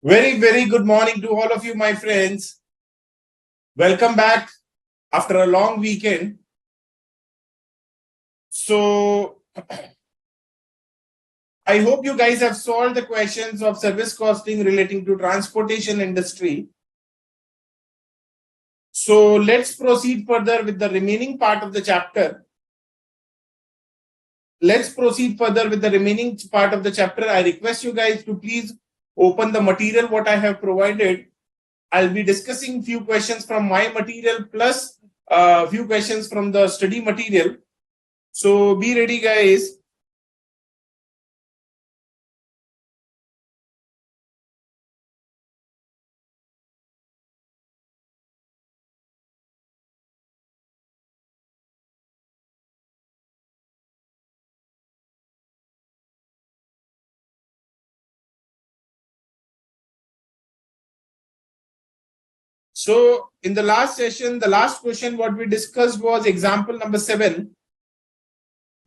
Very, very good morning to all of you, my friends. Welcome back after a long weekend. So, I hope you guys have solved the questions of service costing relating to transportation industry. So, let's proceed further with the remaining part of the chapter. I request you guys to please open the material what I have provided. I'll be discussing few questions from my material plus a few questions from the study material. So be ready, guys. So in the last session, the last question what we discussed was example number 7.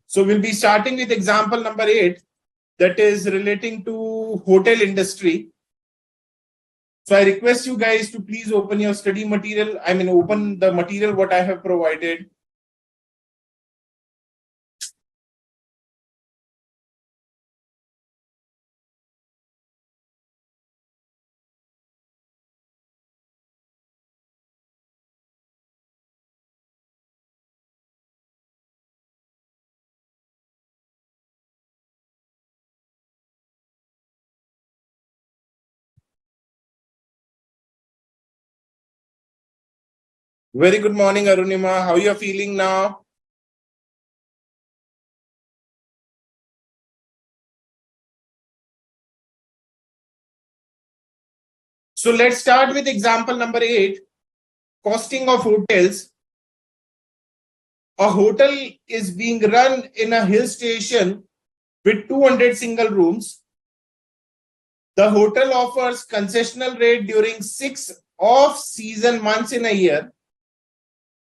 So we'll be starting with example number 8, that is relating to hotel industry. So I request you guys to please open your study material. Open the material what I have provided. Very good morning, Arunima. How are you feeling now? So let's start with example number 8, costing of hotels. A hotel is being run in a hill station with 200 single rooms. The hotel offers concessional rate during 6 off-season months in a year.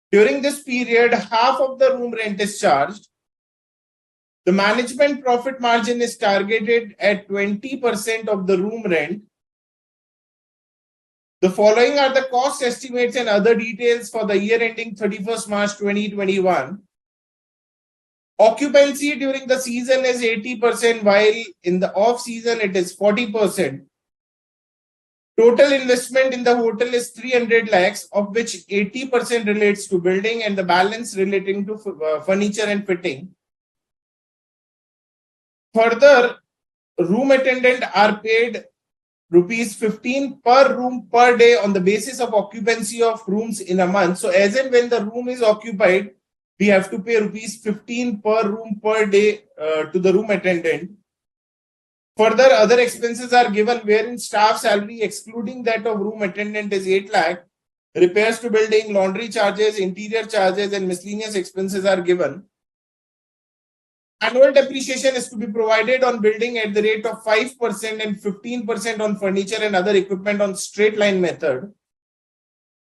During this period, half of the room rent is charged. The management profit margin is targeted at 20% of the room rent. The following are the cost estimates and other details for the year ending 31st March 2021. Occupancy during the season is 80%, while in the off season it is 40%. Total investment in the hotel is 300 lakhs, of which 80% relates to building and the balance relating to furniture and fitting. Further, room attendant are paid rupees 15 per room per day on the basis of occupancy of rooms in a month. So as and when the room is occupied, we have to pay rupees 15 per room per day to the room attendant. Further, other expenses are given wherein staff salary excluding that of room attendant is 8 lakh. Repairs to building, laundry charges, interior charges and miscellaneous expenses are given. Annual depreciation is to be provided on building at the rate of 5% and 15% on furniture and other equipment on straight line method.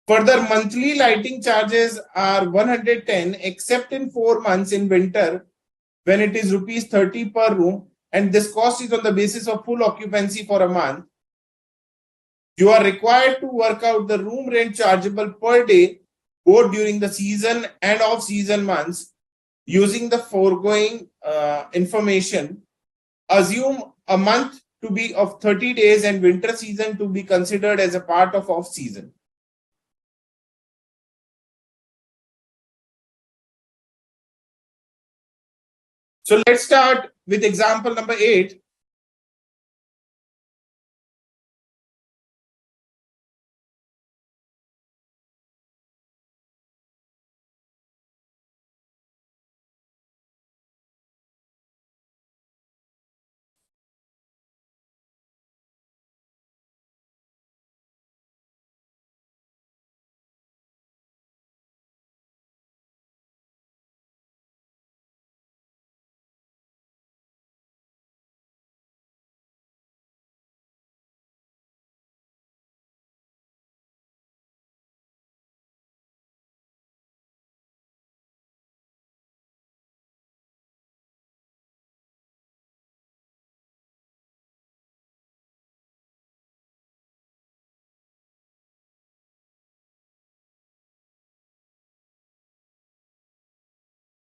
Further, monthly lighting charges are 110 except in 4 months in winter when it is rupees 30 per room, and this cost is on the basis of full occupancy for a month. You are required to work out the room rent chargeable per day both during the season and off-season months using the foregoing information. Assume a month to be of 30 days and winter season to be considered as a part of off-season. So let's start with example number 8.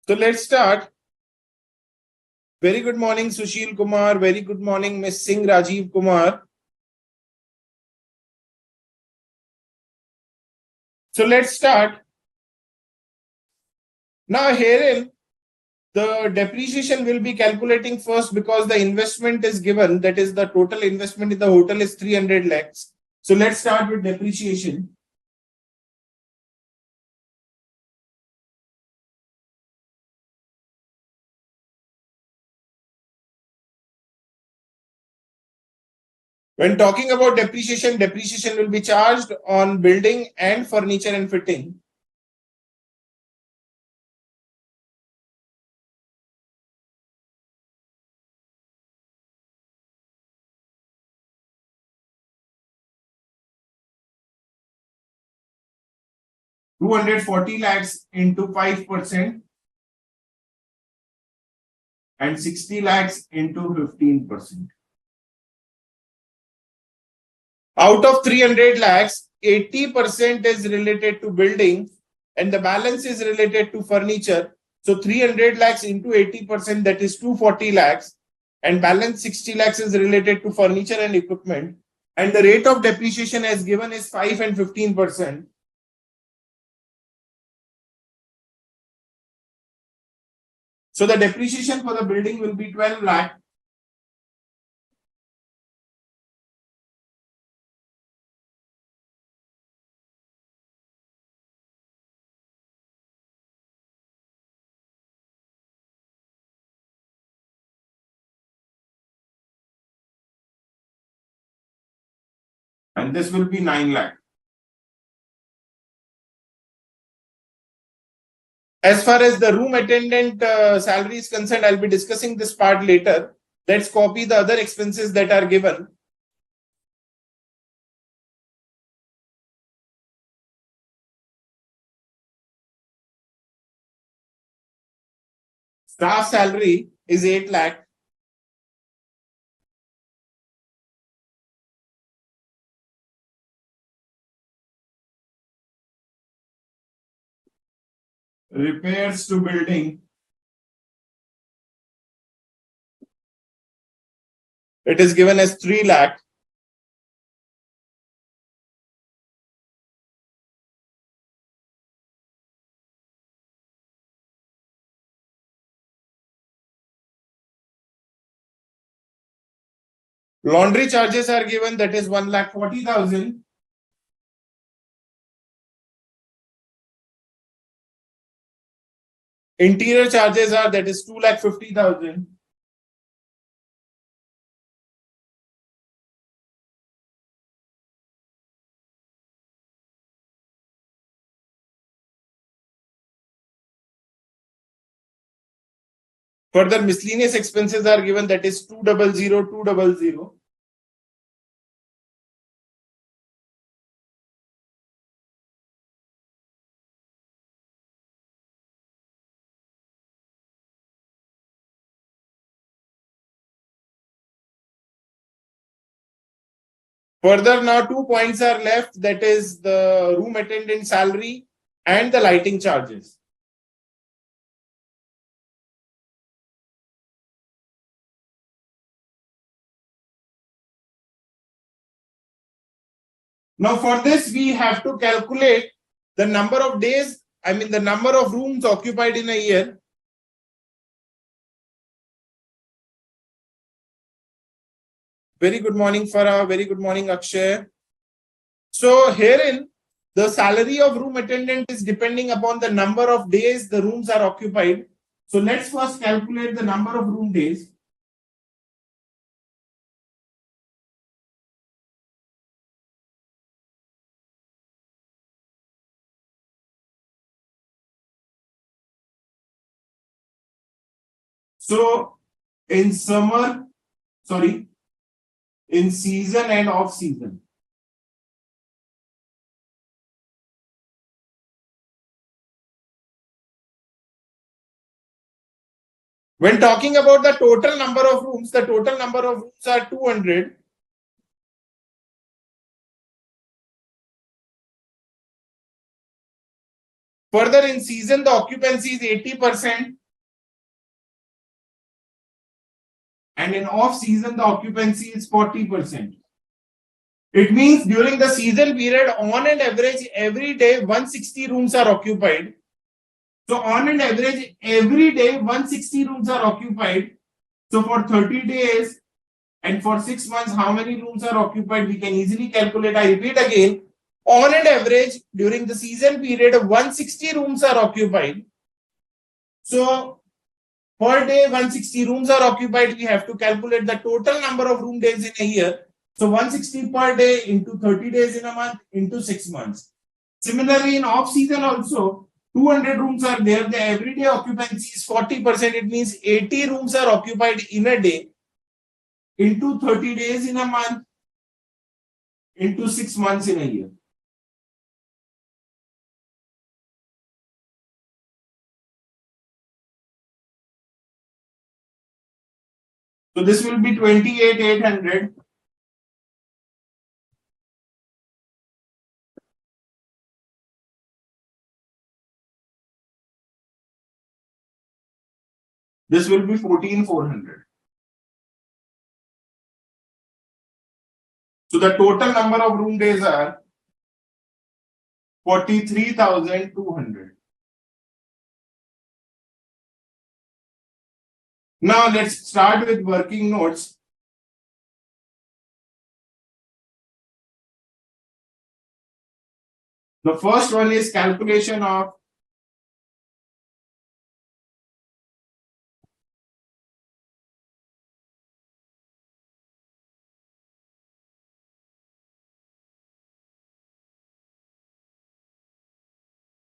So let's start. Very good morning, Sushil Kumar. Very good morning, Ms. Singh Rajiv Kumar. So let's start. Now herein, the depreciation will be calculating first because the investment is given. That is, the total investment in the hotel is 300 lakhs. So let's start with depreciation. When talking about depreciation, depreciation will be charged on building and furniture and fitting. ₹240 lakhs into 5% and 60 lakhs into 15%. Out of 300 lakhs, 80% is related to building and the balance is related to furniture. So 300 lakhs into 80%, that is 240 lakhs, and balance 60 lakhs is related to furniture and equipment. And the rate of depreciation as given is 5 and 15%. So the depreciation for the building will be 12 lakh. And this will be 9 lakh. As far as the room attendant salary is concerned, I'll be discussing this part later. Let's copy the other expenses that are given. Staff salary is 8 lakh. Repairs to building, it is given as 3 lakh. Laundry charges are given, that is 1,40,000. Interior charges are, that is 2,50,000. Further miscellaneous expenses are given, that is 200,200. Further, now 2 points are left, that is the room attendant salary and the lighting charges. Now for this, we have to calculate the number of days, the number of rooms occupied in a year. Very good morning, Farah. Very good morning, Akshay. So herein, the salary of room attendant is depending upon the number of days the rooms are occupied. So let's first calculate the number of room days. So in season and off season. When talking about the total number of rooms, the total number of rooms are 200. Further, in season, the occupancy is 80%. and in off season the occupancy is 40%. It means during the season period, on an average, every day 160 rooms are occupied. So on an average, every day 160 rooms are occupied. So for 30 days and for 6 months, how many rooms are occupied? We can easily calculate. I repeat again, on an average, during the season period, 160 rooms are occupied. So per day, 160 rooms are occupied. We have to calculate the total number of room days in a year. So 160 per day into 30 days in a month into 6 months. Similarly, in off season also, 200 rooms are there. The everyday occupancy is 40%. It means 80 rooms are occupied in a day into 30 days in a month into 6 months in a year. So this will be 28,800. This will be 14,400. So the total number of room days are 43,200. Now let's start with working notes. The first one is calculation of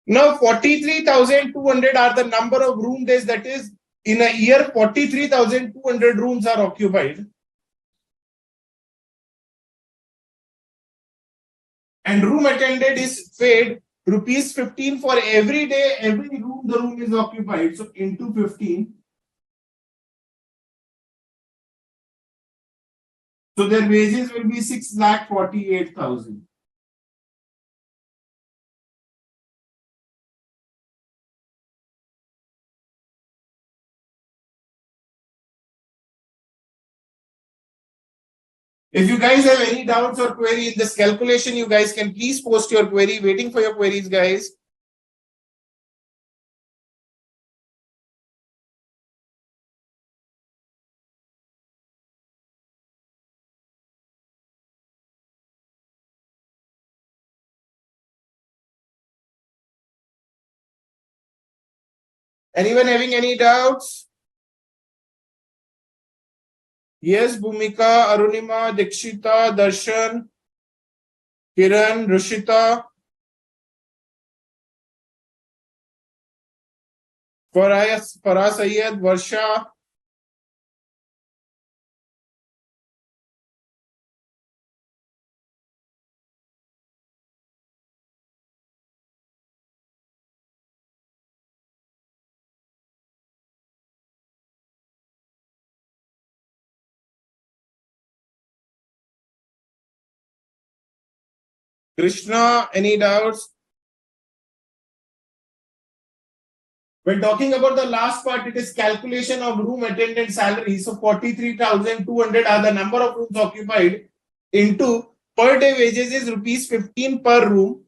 now 43,200 are the number of room days, that is in a year 43,200 rooms are occupied. And room attendant is paid rupees 15 for every day, every room the room is occupied. So into 15. So their wages will be 6,48,000. If you guys have any doubts or query in this calculation, you guys can please post your query. Waiting for your queries, guys. Anyone having any doubts? Yes, Bhumika, Arunima, Dikshita, Darshan, Kiran, Rushita, Farah Sayyed, Varsha. Krishna, any doubts? When talking about the last part, it is calculation of room attendant salary. So 43,200 are the number of rooms occupied into per day wages is rupees 15 per room.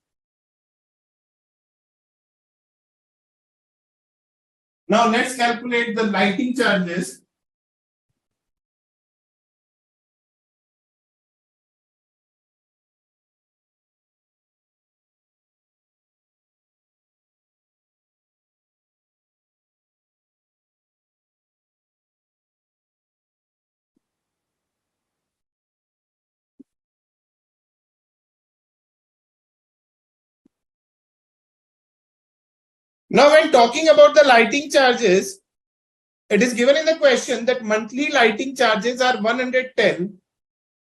Now let's calculate the lighting charges. Now, when talking about the lighting charges, it is given in the question that monthly lighting charges are 110,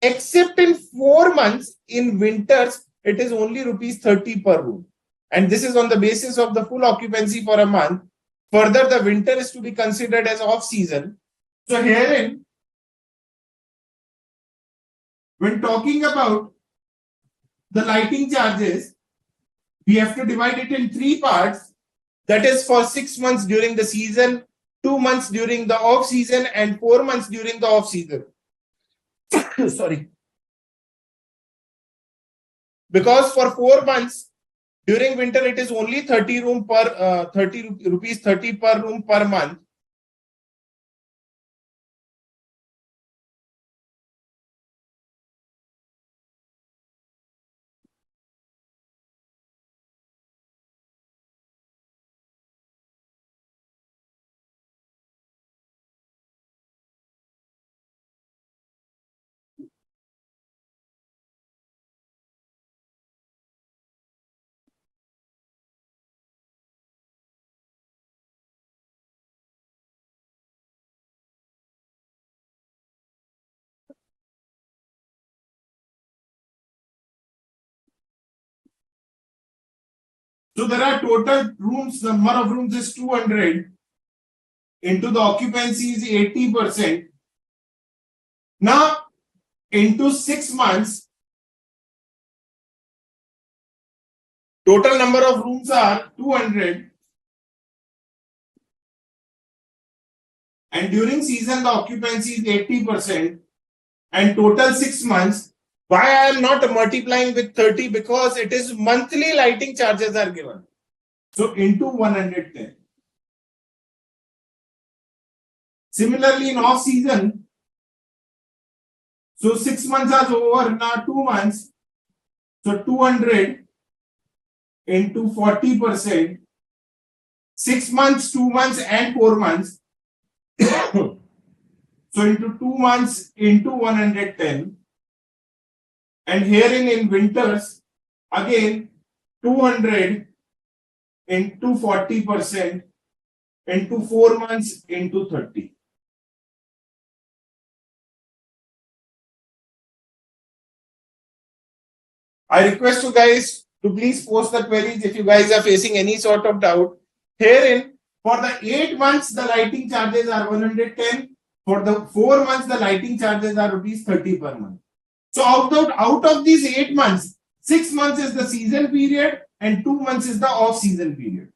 except in 4 months in winters, it is only rupees 30 per room. And this is on the basis of the full occupancy for a month. Further, the winter is to be considered as off season. So herein, when talking about the lighting charges, we have to divide it in 3 parts. That is for 6 months during the season 2 months during the off season and 4 months during the off season. Sorry. Because for 4 months during winter, it is only 30 rupees 30 per room per month. So there are total rooms, number of rooms is 200 into the occupancy is 80%. Now into 6 months, total number of rooms are 200 and during season the occupancy is 80% and total 6 months. Why I am not multiplying with 30? Because it is monthly lighting charges are given. So into 110. Similarly in off season, so 6 months are over, now 2 months. So 200 into 40%, 6 months, 2 months and 4 months. So into 2 months into 110. And herein in winters, again 200 into 40% into 4 months into 30. I request you guys to please post the queries if you guys are facing any sort of doubt. Herein, for the 8 months, the lighting charges are 110. For the 4 months, the lighting charges are rupees 30 per month. So out of these 8 months, 6 months is the season period and 2 months is the off season period.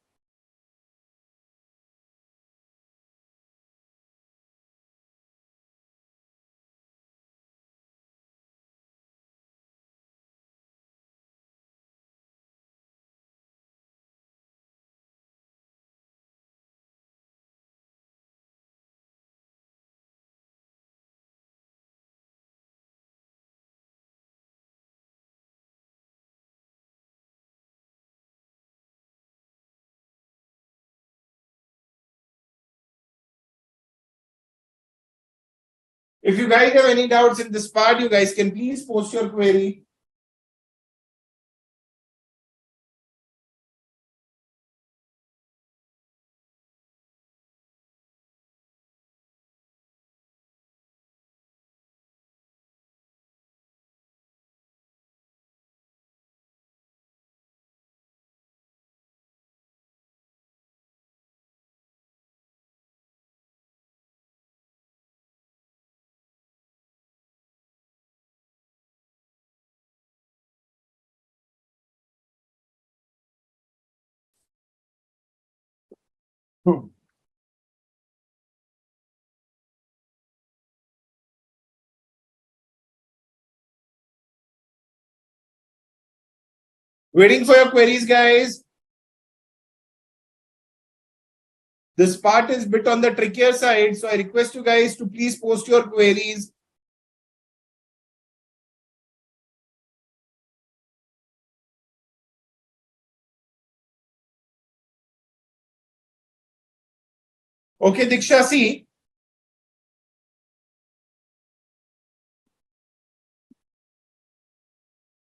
If you guys have any doubts in this part, you guys can please post your query. Waiting for your queries, guys. This part is a bit on the trickier side, so I request you guys to please post your queries. Okay, Diksha, see.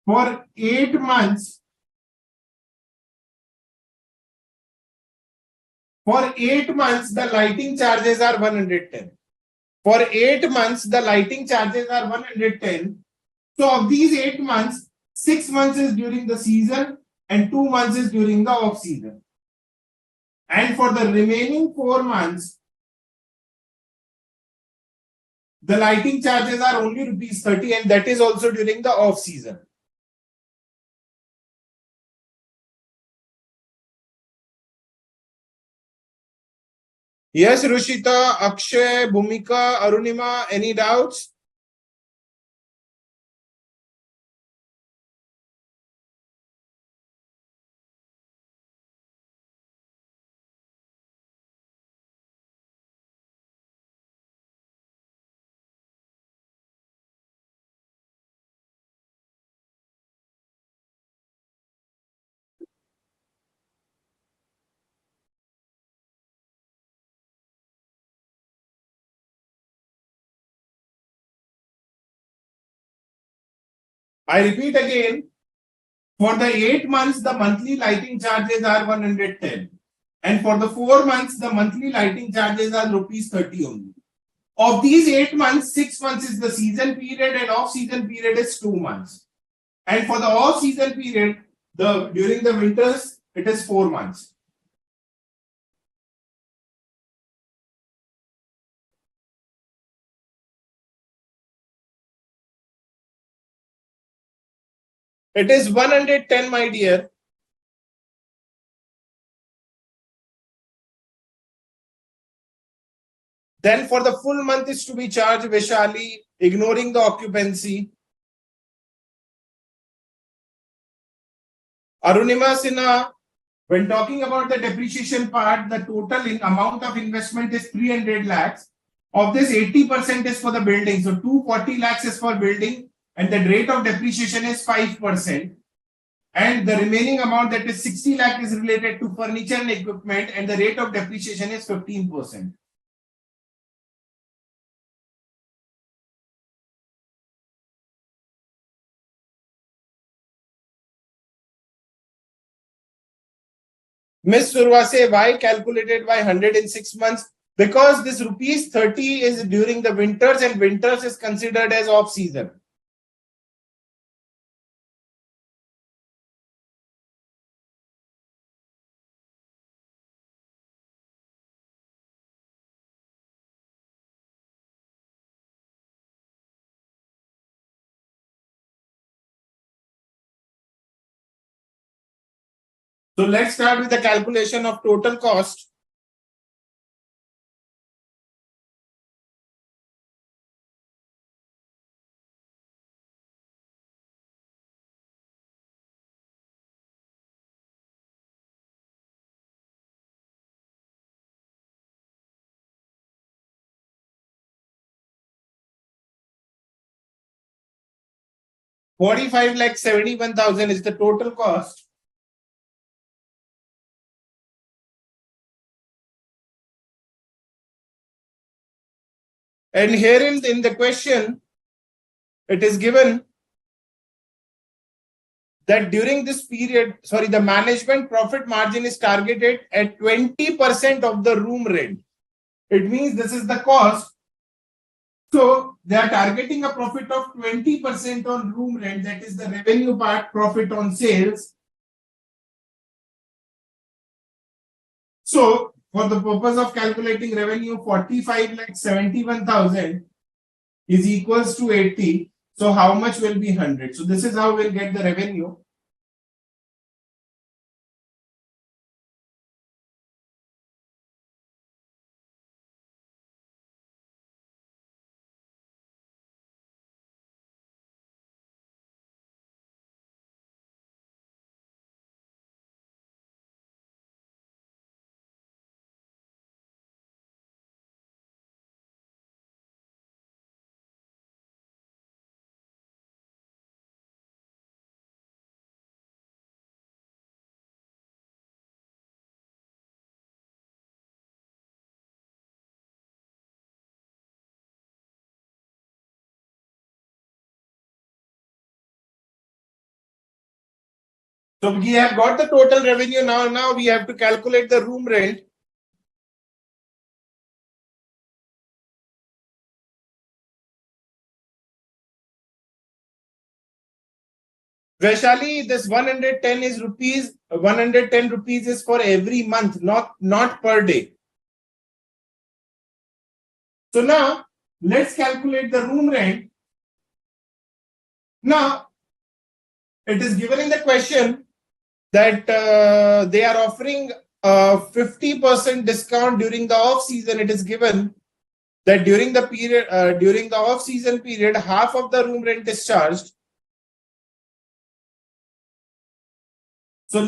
For 8 months, the lighting charges are 110. For 8 months, the lighting charges are 110. So of these 8 months, 6 months is during the season and 2 months is during the off season. And for the remaining 4 months, the lighting charges are only rupees 30 and that is also during the off season. Yes, Rushita, Akshay, Bhumika, Arunima, any doubts? I repeat again, for the 8 months, the monthly lighting charges are 110. And for the 4 months, the monthly lighting charges are rupees 30 only. Of these 8 months, 6 months is the season period and off-season period is 2 months. And for the off-season period, during the winters, it is 4 months. It is 110, my dear. Then for the full month is to be charged, Vishali, ignoring the occupancy. Arunima Sinha, when talking about the depreciation part, the total amount of investment is 300 lakhs. Of this, 80% is for the building. So 240 lakhs is for building and the rate of depreciation is 5%. And the remaining amount, that is 60 lakh, is related to furniture and equipment and the rate of depreciation is 15%. Ms. Survase, why calculated by 106 months? Because this rupees 30 is during the winters and winters is considered as off season. So let's start with the calculation of total cost. $45 lakh 71,000 is the total cost. And here in the question, it is given that during this period, the management profit margin is targeted at 20% of the room rent. It means this is the cost. So they are targeting a profit of 20% on room rent, that is the revenue part, profit on sales. So for the purpose of calculating revenue, 45 lakh 71,000 is equals to 80. So how much will be 100? So this is how we'll get the revenue. So we have got the total revenue now. Now we have to calculate the room rent. Vaishali, this 110 is rupees, 110 rupees is for every month, not per day. So now let's calculate the room rent. Now it is given in the question that they are offering 50% discount during the off season, it is given that during the period, during the off season period, half of the room rent is charged. So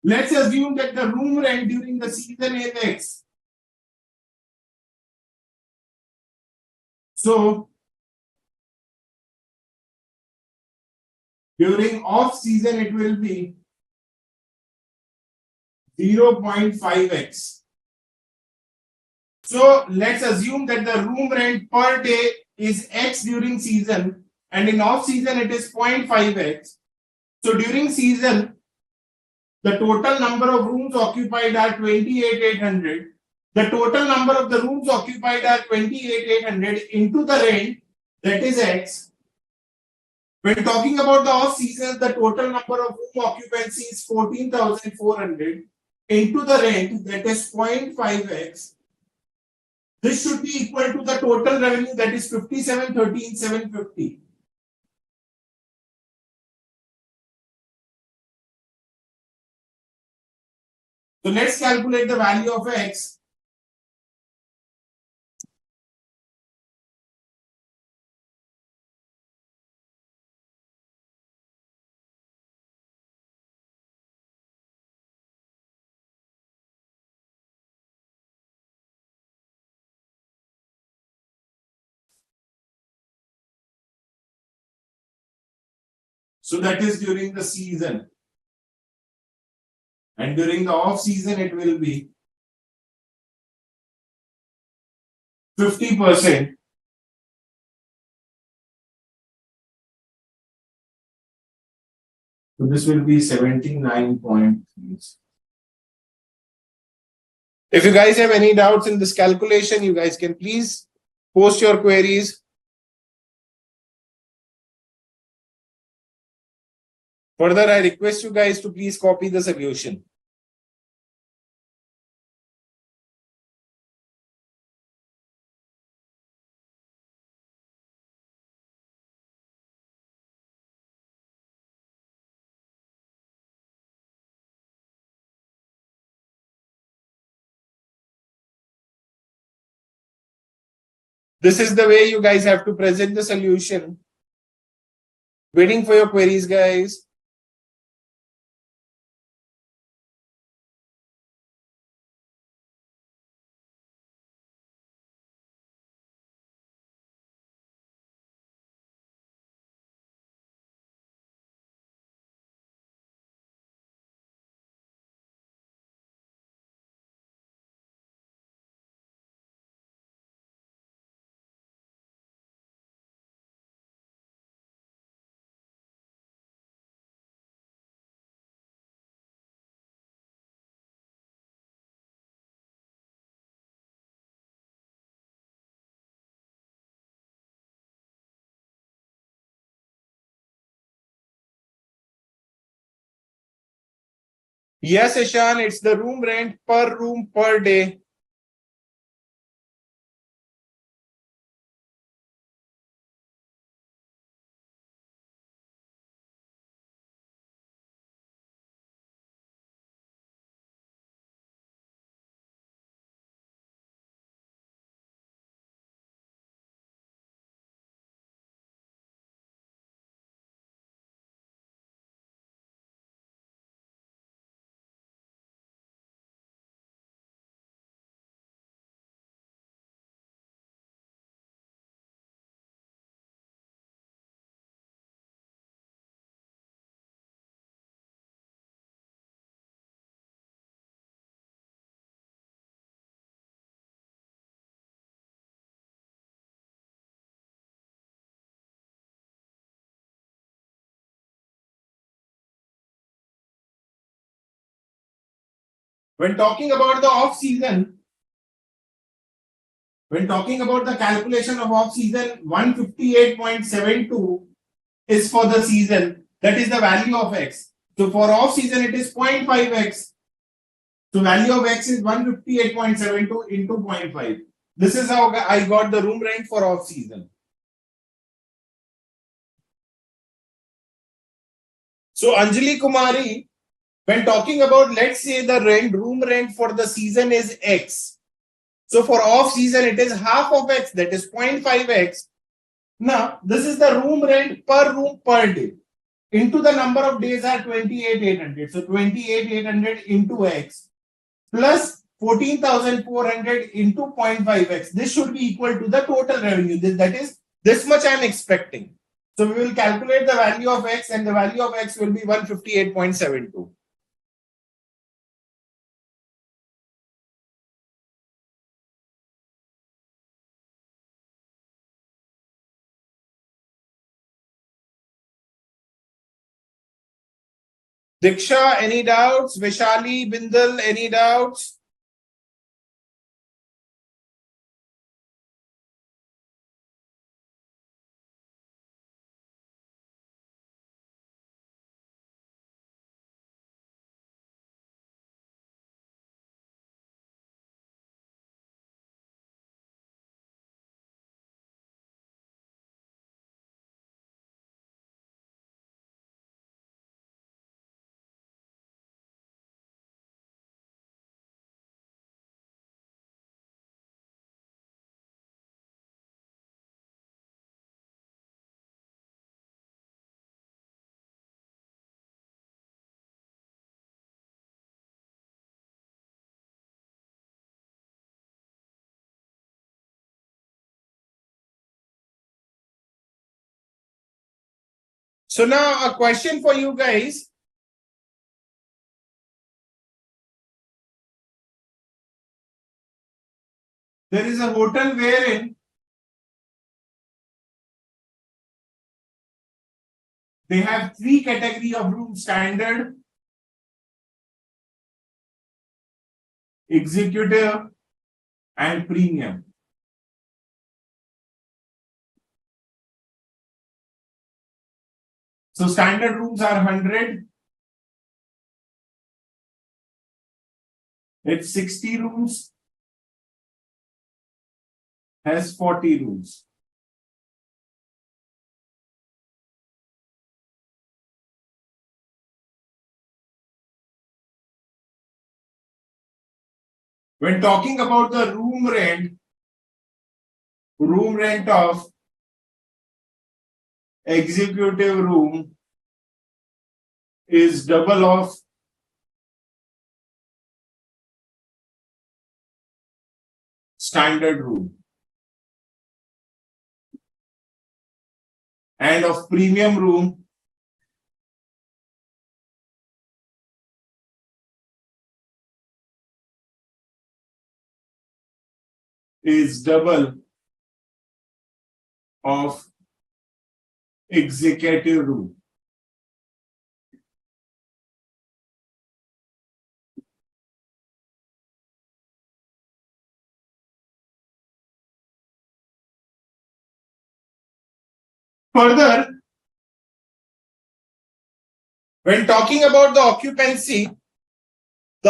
let's assume that the room rent during the season is X. So during off season, it will be 0.5x. So let's assume that the room rent per day is X during season, and in off season it is 0.5x. So during season, the total number of rooms occupied are 28,800. The total number of the rooms occupied are 28,800 into the rent, that is X. When talking about the off season, the total number of room occupancy is 14,400 into the rent, that is 0.5x. This should be equal to the total revenue, that is 57,13,750. So let's calculate the value of X. So that is during the season. And during the off season, it will be 50%. So this will be 79.3. If you guys have any doubts in this calculation, you guys can please post your queries. Further, I request you guys to please copy the solution. This is the way you guys have to present the solution. Waiting for your queries, guys. Yes, Ishan, it's the room rent per room per day. When talking about the off season, when talking about the calculation of off season, 158.72 is for the season. That is the value of X. So for off season, it is 0.5x. So value of x is 158.72 into 0.5. This is how I got the room rent for off season. So Anjali Kumari, when talking about, let's say the room rent for the season is x. So for off season, it is half of x, that is 0.5x. Now, this is the room rent per room per day. Into the number of days are 28,800. So 28,800 into x plus 14,400 into 0.5x. This should be equal to the total revenue. That is, this much I am expecting. So we will calculate the value of x, and the value of x will be 158.72. Diksha, any doubts? Vishali, Bindal, any doubts? So now a question for you guys. There is a hotel wherein they have three category of rooms: standard, executive, and premium. So standard rooms are 100. It's 60 rooms, has 40 rooms. When talking about the room rent of executive room is double of standard room, and of premium room is double of executive room. Further, when talking about the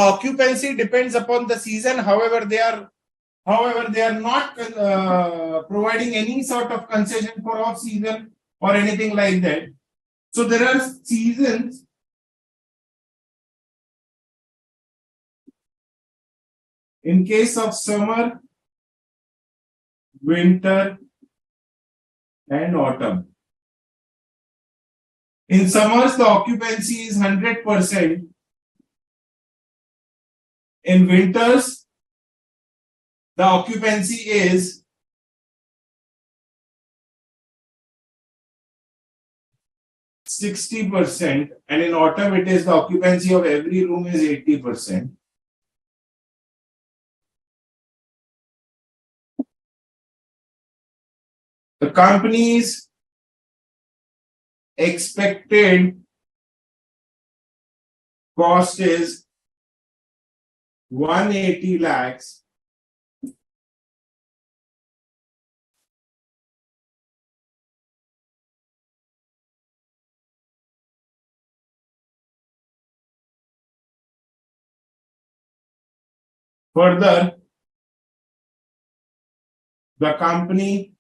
occupancy depends upon the season. However, they are not providing any sort of concession for off season or anything like that. So there are seasons in case of summer, winter, and autumn. In summers, the occupancy is 100%. In winters, the occupancy is 60%, and in autumn, it is the occupancy of every room is 80%. The company's expected cost is 180 lakhs Further, the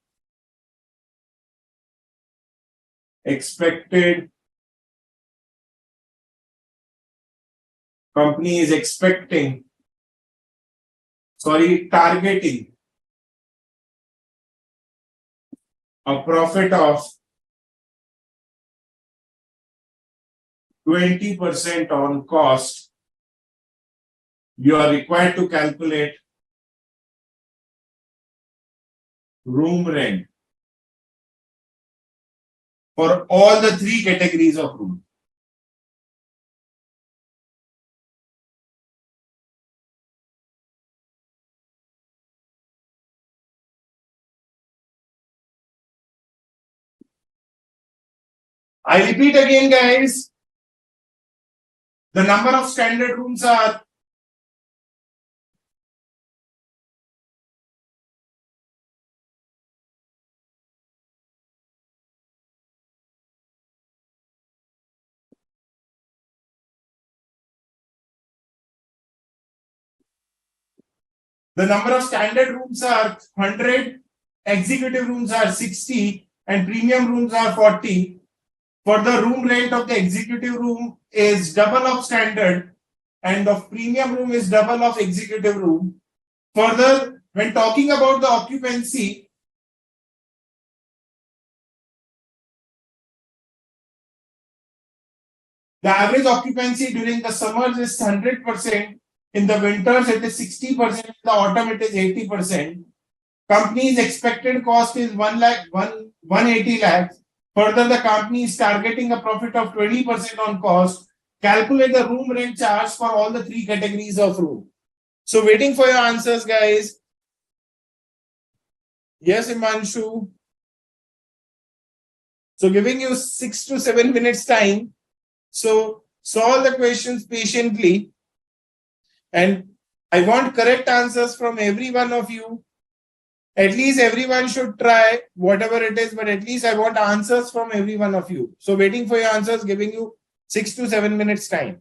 expected company is targeting a profit of 20% on cost. You are required to calculate room rent for all the three categories of room. I repeat again, guys. The number of standard rooms are the number of standard rooms are 100, executive rooms are 60, and premium rooms are 40. For the room rent of the executive room is double of standard, and the premium room is double of executive room. Further, when talking about the occupancy, the average occupancy during the summers is 100%. In the winters, it is 60%. In the autumn, it is 80%. Company's expected cost is 180 lakhs. Further, the company is targeting a profit of 20% on cost. Calculate the room rent charge for all the three categories of room. So, waiting for your answers, guys. Yes, Imanshu. So, giving you 6 to 7 minutes time. So, solve the questions patiently. And I want correct answers from every one of you. At least everyone should try whatever it is, but at least I want answers from every one of you. So waiting for your answers, giving you 6 to 7 minutes time.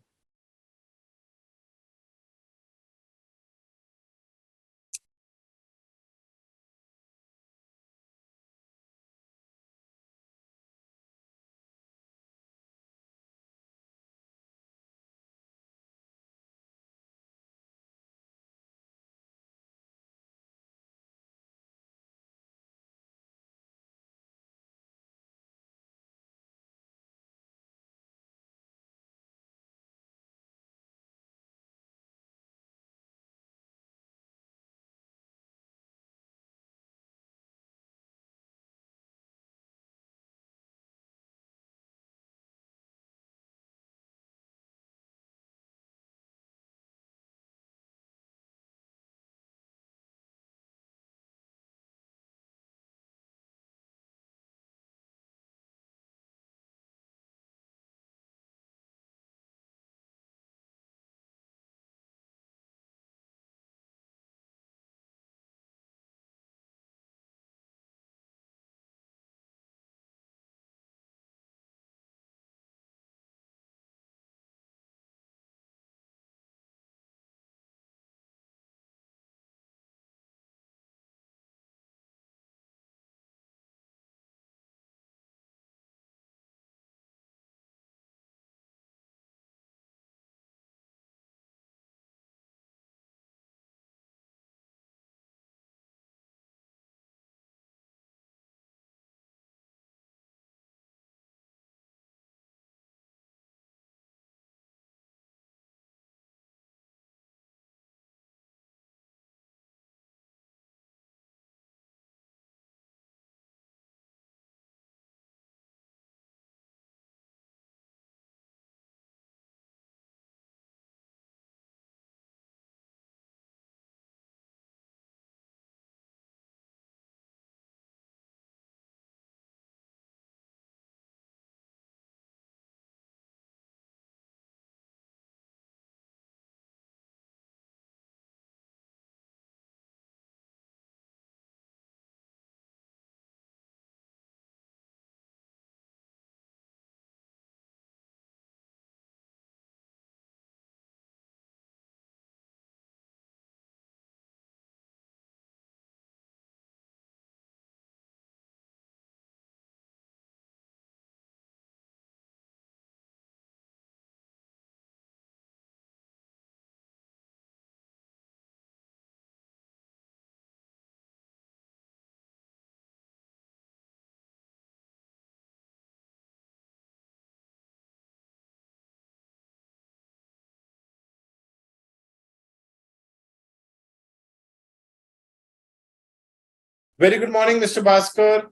Very good morning, Mr. Bhaskar.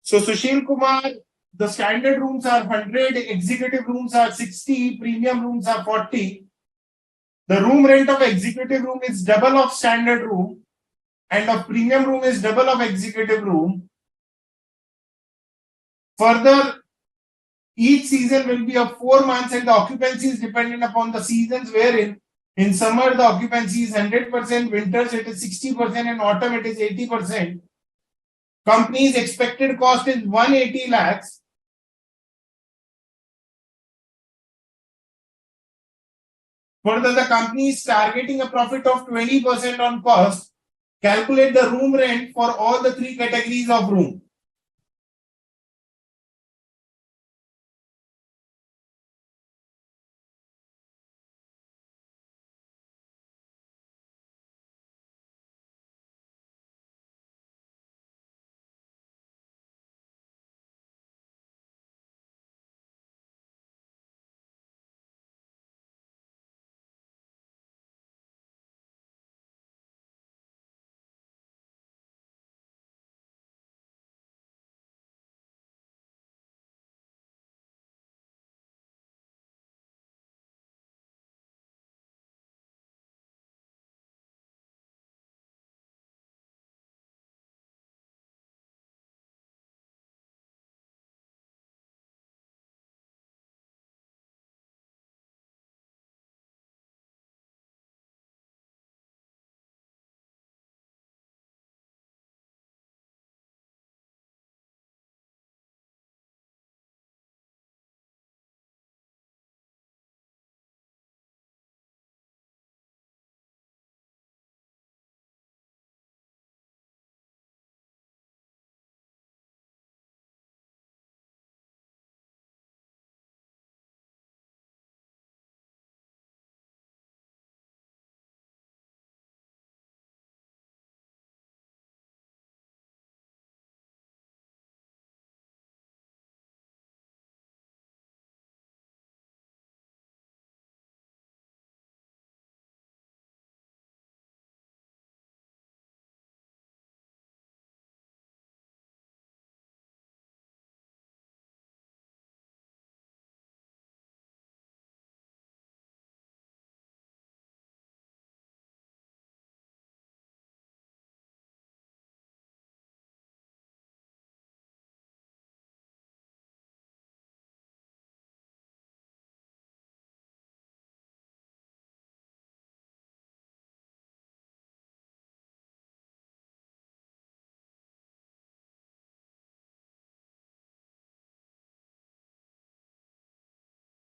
So, Sushil Kumar, the standard rooms are 100, executive rooms are 60, premium rooms are 40. The room rent of executive room is double of standard room, and of premium room is double of executive room. Further, each season will be of 4 months, and the occupancy is dependent upon the seasons wherein in summer the occupancy is 100%, winters it is 60%, and autumn it is 80%. Company's expected cost is 180 lakhs. Further, the company is targeting a profit of 20% on cost. Calculate the room rent for all the three categories of room.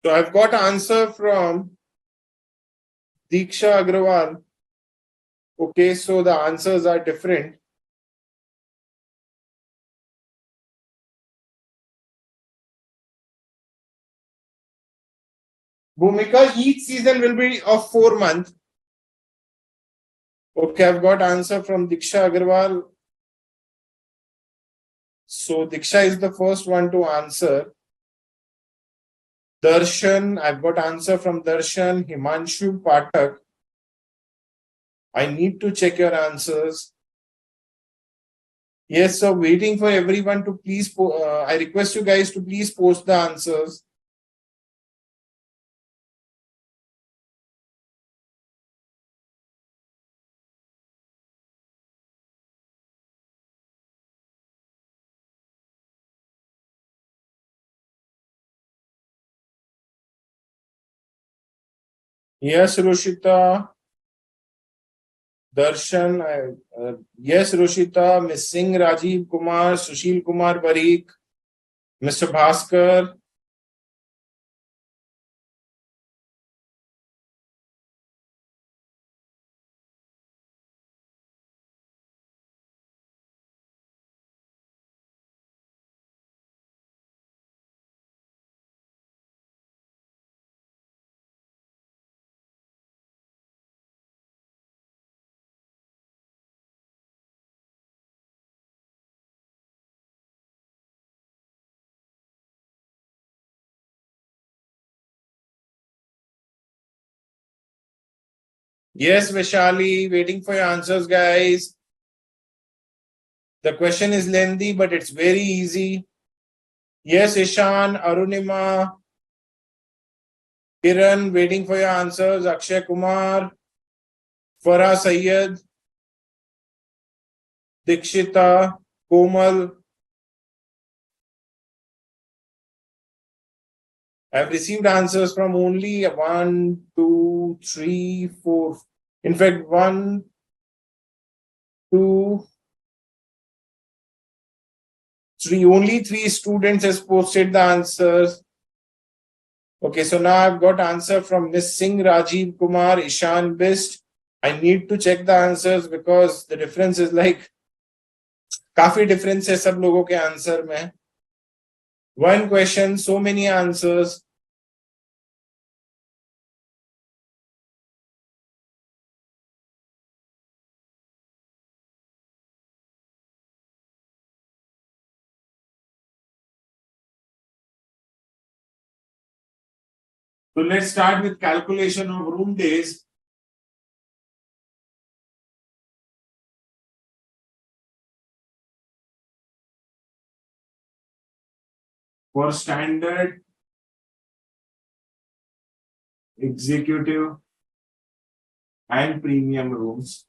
So I've got answer from Diksha Agrawal. Okay, so the answers are different. Bhumika, each season will be of 4 months. Okay, I've got answer from Diksha Agrawal. So Diksha is the first one to answer. Darshan, I've got answer from Darshan. Himanshu Patak. I need to check your answers. Yes, so waiting for everyone to please. I request you guys to please post the answers. Yes, Rushita. Darshan. Yes, Rushita. Miss Singh, Rajiv Kumar, Sushil Kumar Parikh, Mr. Bhaskar. Yes, Vishali. Waiting for your answers, guys. The question is lengthy, but it's very easy. Yes, Ishan, Arunima, Kiran, waiting for your answers. Akshay Kumar, Farah Sayyed, Dikshita, Komal. I've received answers from only 1, 2, 3, 4. In fact, 1, 2, 3. Only 3 students has posted the answers. Okay, so now I've got answer from Miss Singh, Rajiv Kumar, Ishan Bist. I need to check the answers because the difference is like काफी difference है सब लोगों के answer में. One question, so many answers. So let's start with calculation of room days. For standard, executive, and premium rooms.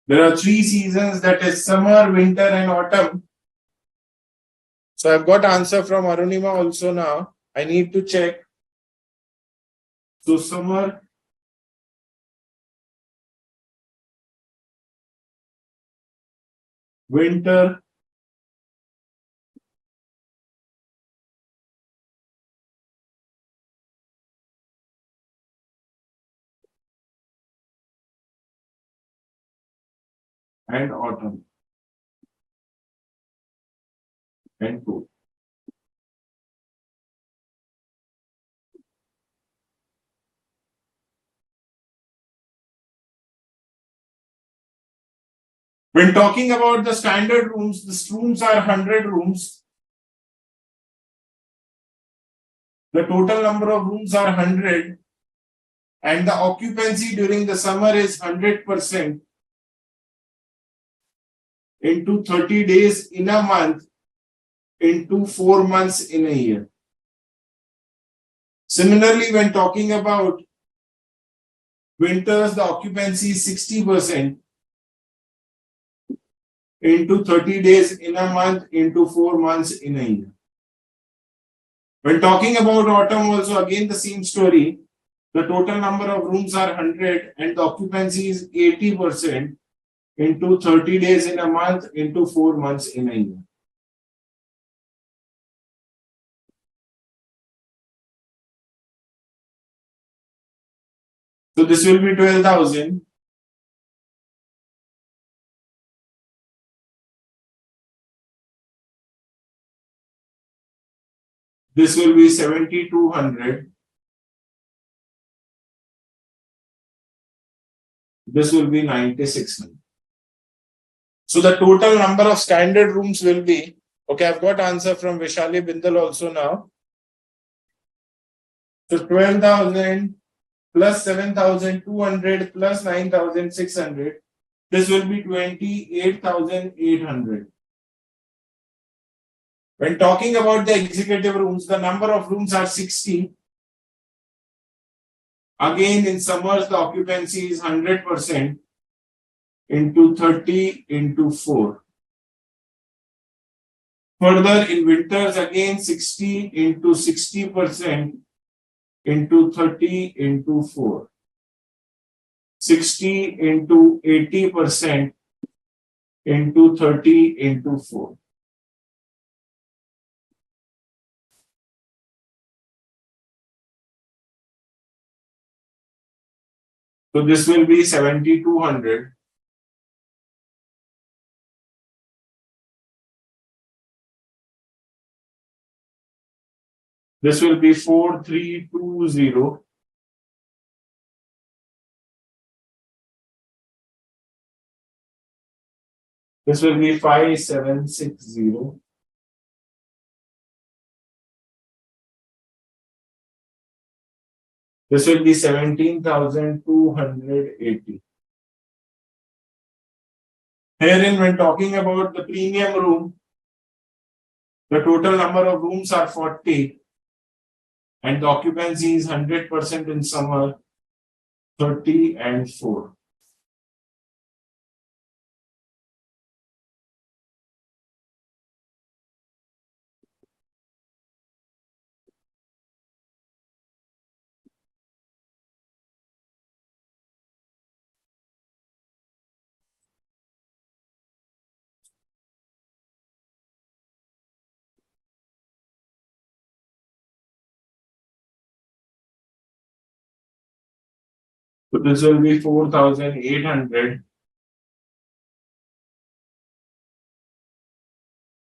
There are 3 seasons, that is summer, winter, and autumn. So I've got answer from Arunima also now. I need to check. So summer, winter, and autumn, and cool. When talking about the standard rooms, the rooms are 100 rooms. The total number of rooms are 100, and the occupancy during the summer is 100% into 30 days in a month into 4 months in a year. Similarly, when talking about winters, the occupancy is 60% into 30 days in a month into 4 months in a year. When talking about autumn also, again the same story. The total number of rooms are 100 and the occupancy is 80% into 30 days in a month into 4 months in a year. So this will be 12,000. This will be 7,200. This will be 9,600. So the total number of standard rooms will be, okay, I've got answer from Vishali Bindal also now. So 12,000 plus 7,200 plus 9,600. This will be 28,800. When talking about the executive rooms, the number of rooms are 60. Again, in summers, the occupancy is 100% into 30 into 4. Further, in winters, again 60 into 60% into 30 into 4. 60 into 80% into 30 into 4. So this will be 7,200. This will be 4,320. This will be 5,760. This will be 17,280. Herein, when talking about the premium room, the total number of rooms are 40 and the occupancy is 100% in summer, 30 and 4. So this will be 4,800.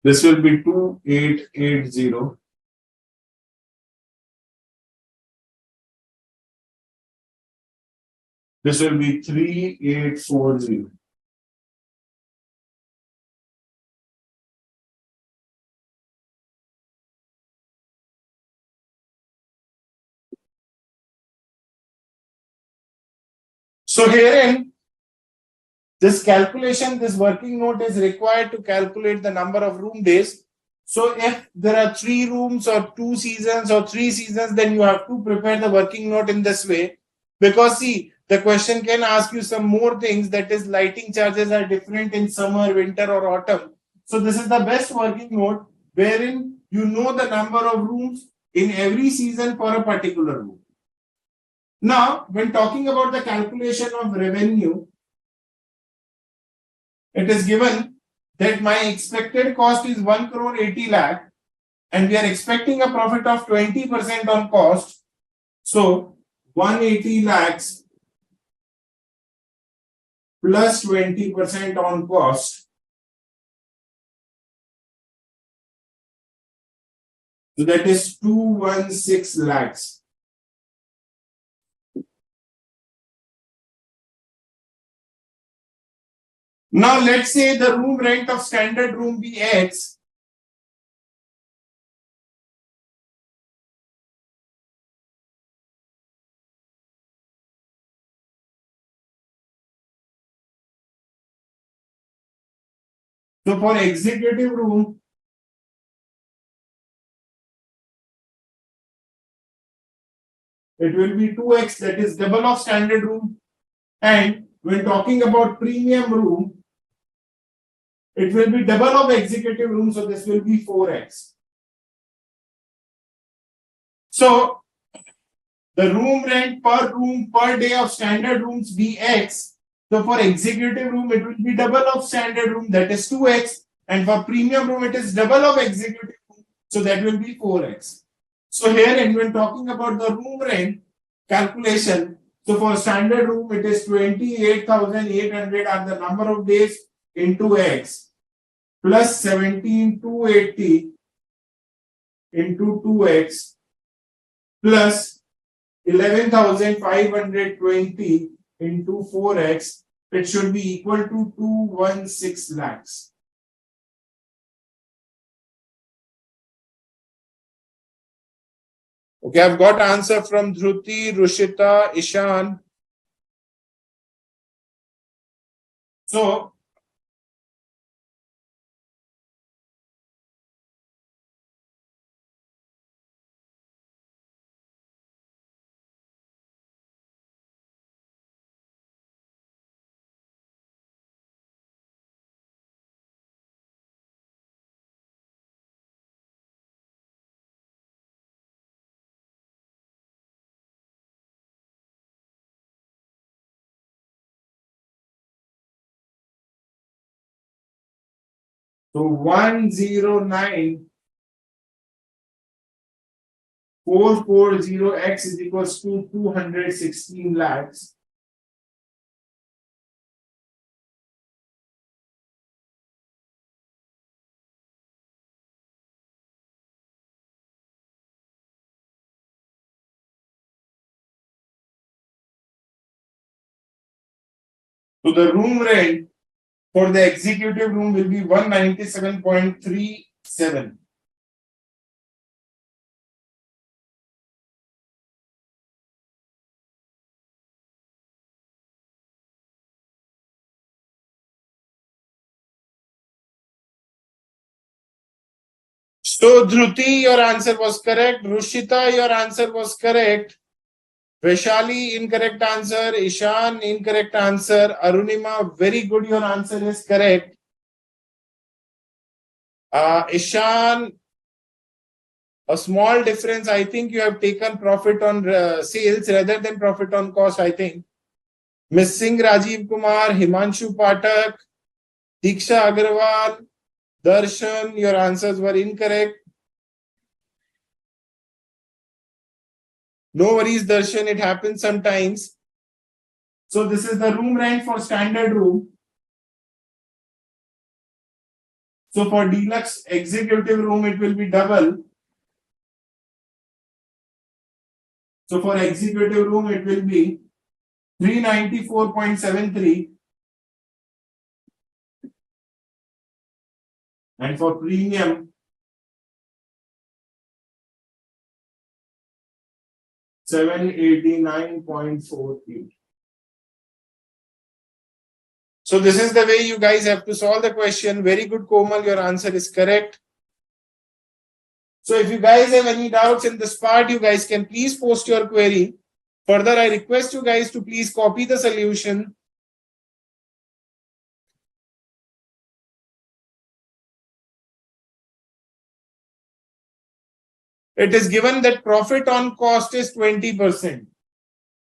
This will be 2,880. This will be 3,840. So herein, this calculation, this working note is required to calculate the number of room days. So if there are 3 rooms or 2 seasons or 3 seasons, then you have to prepare the working note in this way. Because see, the question can ask you some more things, that is lighting charges are different in summer, winter or autumn. So this is the best working note wherein you know the number of rooms in every season for a particular room. Now, when talking about the calculation of revenue, it is given that my expected cost is 1 crore 80 lakh and we are expecting a profit of 20% on cost. So 180 lakhs plus 20% on cost. So that is 216 lakhs. Now let's say the room rent of standard room be X. So for executive room, it will be 2x, that is double of standard room. And when talking about premium room, it will be double of executive room, so this will be 4x. So the room rent per room per day of standard rooms be X. So for executive room, it will be double of standard room, that is 2x. And for premium room, it is double of executive room, so that will be 4x. So here, when talking about the room rent calculation, so for standard room, it is 28,800 are the number of days into X plus 17,280 into 2x plus 11,520 into 4x, it should be equal to 216 lakhs. Okay, I've got answer from Dhruti, Rushita, Ishan. So So 109,440x is equals to 216 lakhs. So the room rent for the executive room will be 197.37. So Dhruti, your answer was correct. Rushita, your answer was correct. Vaishali, incorrect answer. Ishan, incorrect answer. Arunima, very good. Your answer is correct. Ishan, a small difference. I think you have taken profit on sales rather than profit on cost, I think. Ms. Singh, Rajiv Kumar, Himanshu Patak, Diksha Agarwal, Darshan, your answers were incorrect. No worries, Darshan, it happens sometimes. So this is the room rent for standard room. So for deluxe executive room, it will be double. So for executive room, it will be 394.73. And for premium, 789.48. So this is the way you guys have to solve the question. Very good, Komal. Your answer is correct. So if you guys have any doubts in this part, you guys can please post your query. Further, I request you guys to please copy the solution. It is given that profit on cost is 20%.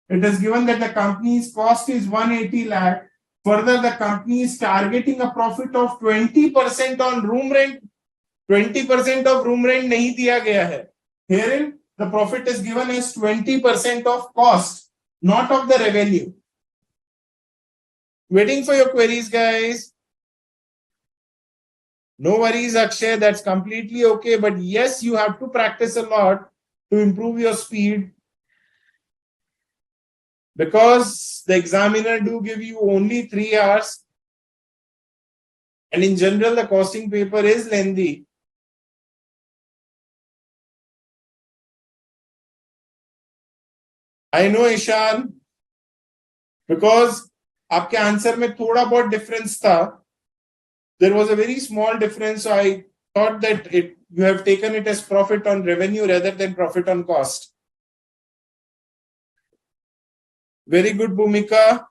It is given that the company's cost is 180 lakh. Further, the company is targeting a profit of 20% on room rent. 20% of room rent nahi diya gaya hai. Herein, the profit is given as 20% of cost, not of the revenue. Waiting for your queries, guys. No worries, Akshay. That's completely okay. But yes, you have to practice a lot to improve your speed. Because the examiner do give you only 3 hours. And in general, the costing paper is lengthy. I know, Ishan, because आपके answer में थोड़ा बहुत difference था. There was a very small difference, so I thought that you have taken it as profit on revenue rather than profit on cost. Very good, Bhumika.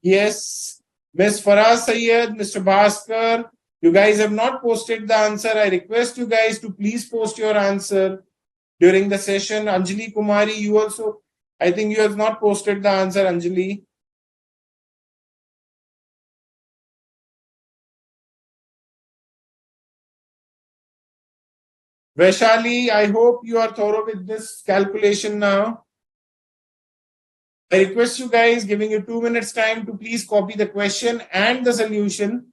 Yes, Ms. Faraz Sayed, Mr. Bhaskar, you guys have not posted the answer. I request you guys to please post your answer during the session. Anjali Kumari, you also, I think you have not posted the answer, Anjali. Vaishali, I hope you are thorough with this calculation now. I request you guys, giving you 2 minutes time to please copy the question and the solution.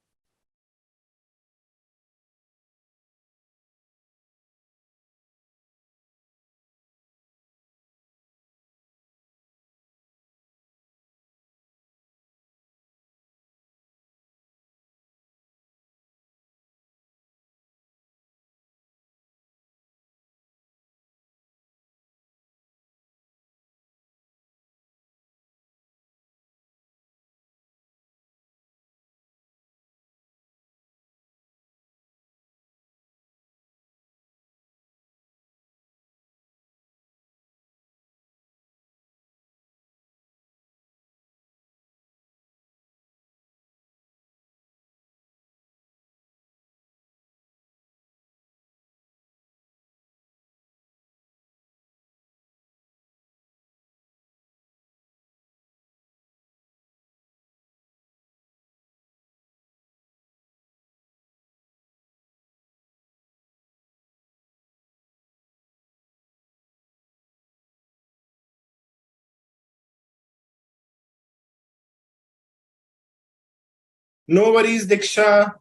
No worries, Diksha.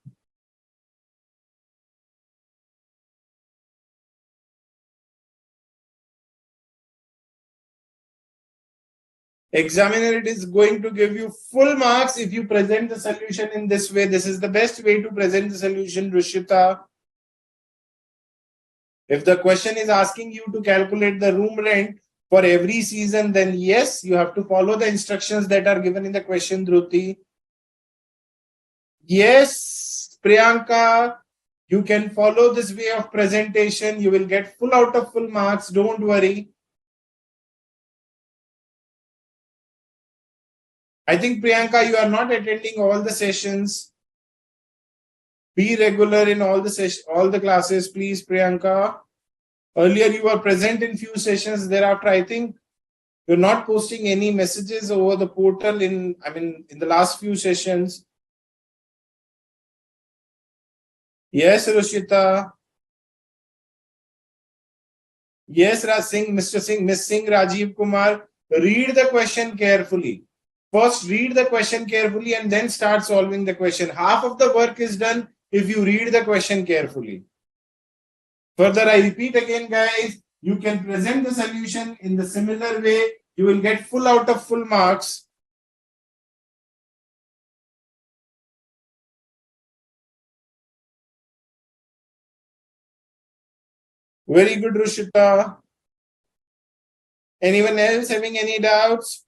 Examiner, it is going to give you full marks if you present the solution in this way. This is the best way to present the solution, Rushita. If the question is asking you to calculate the room rent for every season, then yes, you have to follow the instructions that are given in the question, Dhruti. Yes, Priyanka, You can follow this way of presentation. You will get full out of full marks. Don't worry. I think, Priyanka, you are not attending all the sessions. Be regular in all the classes, please, Priyanka. Earlier, you were present in few sessions. Thereafter, I think you're not posting any messages over the portal in the last few sessions. Yes, Rushita. Yes, Raj Singh, Mr. Singh, Miss Singh, Rajiv Kumar. Read the question carefully. First, read the question carefully and then start solving the question. Half of the work is done if you read the question carefully. Further, I repeat again, guys, you can present the solution in the similar way. You will get full out of full marks. Very good, Rushita. Anyone else having any doubts?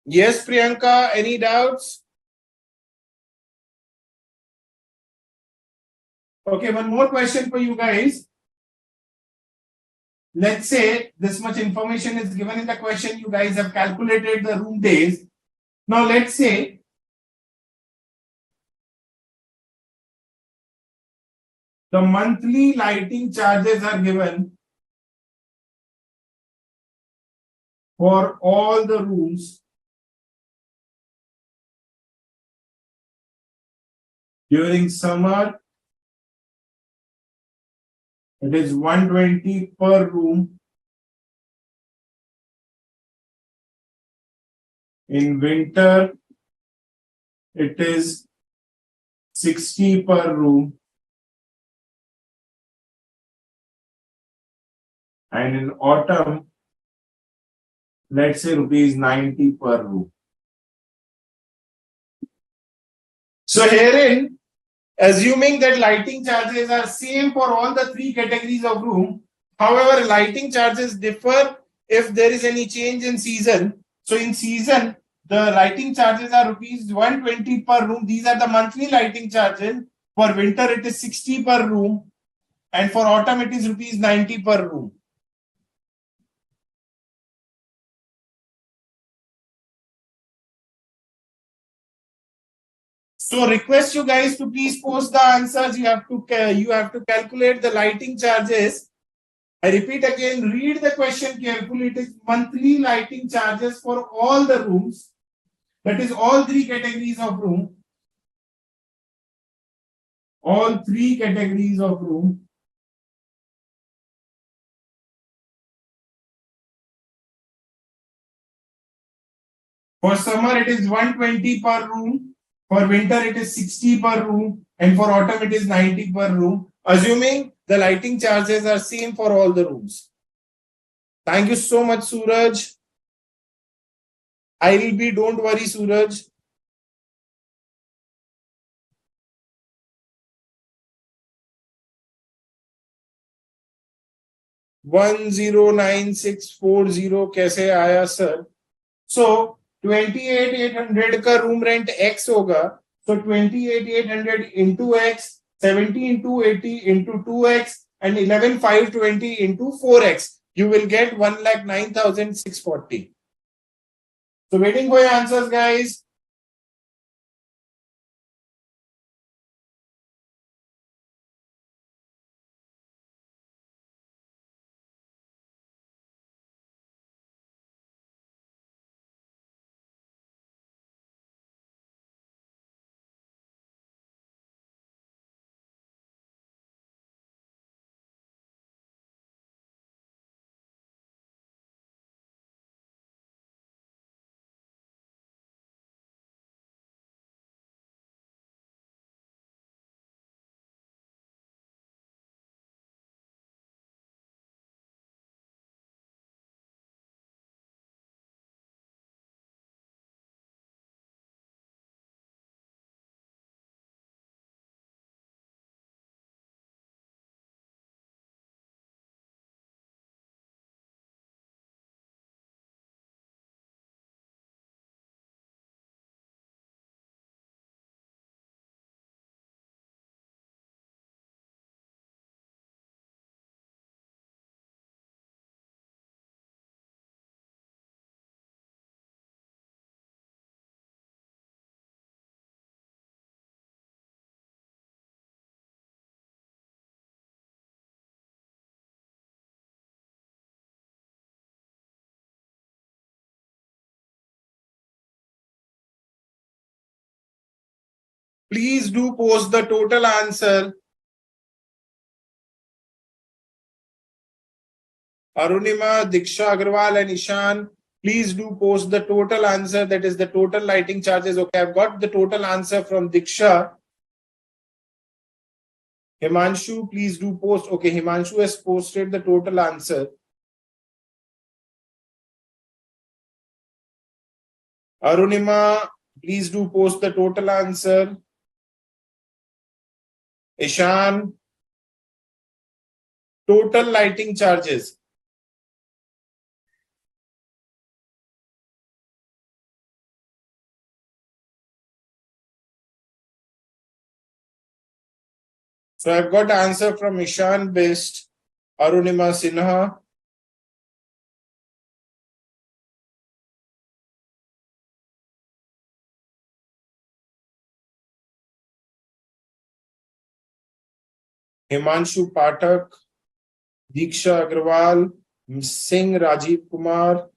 Yes, Priyanka, any doubts? Okay, one more question for you guys. Let's say this much information is given in the question. You guys have calculated the room days. Now, let's say the monthly lighting charges are given for all the rooms during summer. It is 120 per room. In winter, it is 60 per room. And in autumn, let's say rupees 90 per room. So herein, assuming that lighting charges are same for all the three categories of room, however, lighting charges differ if there is any change in season. So in season, the lighting charges are rupees 120 per room. These are the monthly lighting charges. For winter, it is 60 per room. And for autumn, it is rupees 90 per room. So request you guys to please post the answers. You have to calculate the lighting charges. I repeat again, read the question carefully. It is monthly lighting charges for all the rooms. That is all three categories of room. All three categories of room. For summer, it is 120 per room. For winter, it is 60 per room. And for autumn, it is 90 per room. Assuming the lighting charges are same for all the rooms. Thank you so much, Suraj. I will be, don't worry, Suraj. $109,640 कैसे आया sir? So 28,800 का room rent X होगा. So 28,800 into X, 70 into 80 into 2X, and 11,520 into 4X. You will get 1,09,640. So waiting for your answers, guys. please do post the total answer. Arunima, Diksha Agarwal and Ishan, please do post the total answer. That is the total lighting charges. Okay, I've got the total answer from Diksha. Himanshu, please do post. Okay, Himanshu has posted the total answer. Arunima, please do post the total answer. Ishan, total lighting charges. So I've got answer from Ishan Best, Arunima Sinha. Himanshu Pathak, Diksha Agarwal, Singh Rajiv Kumar.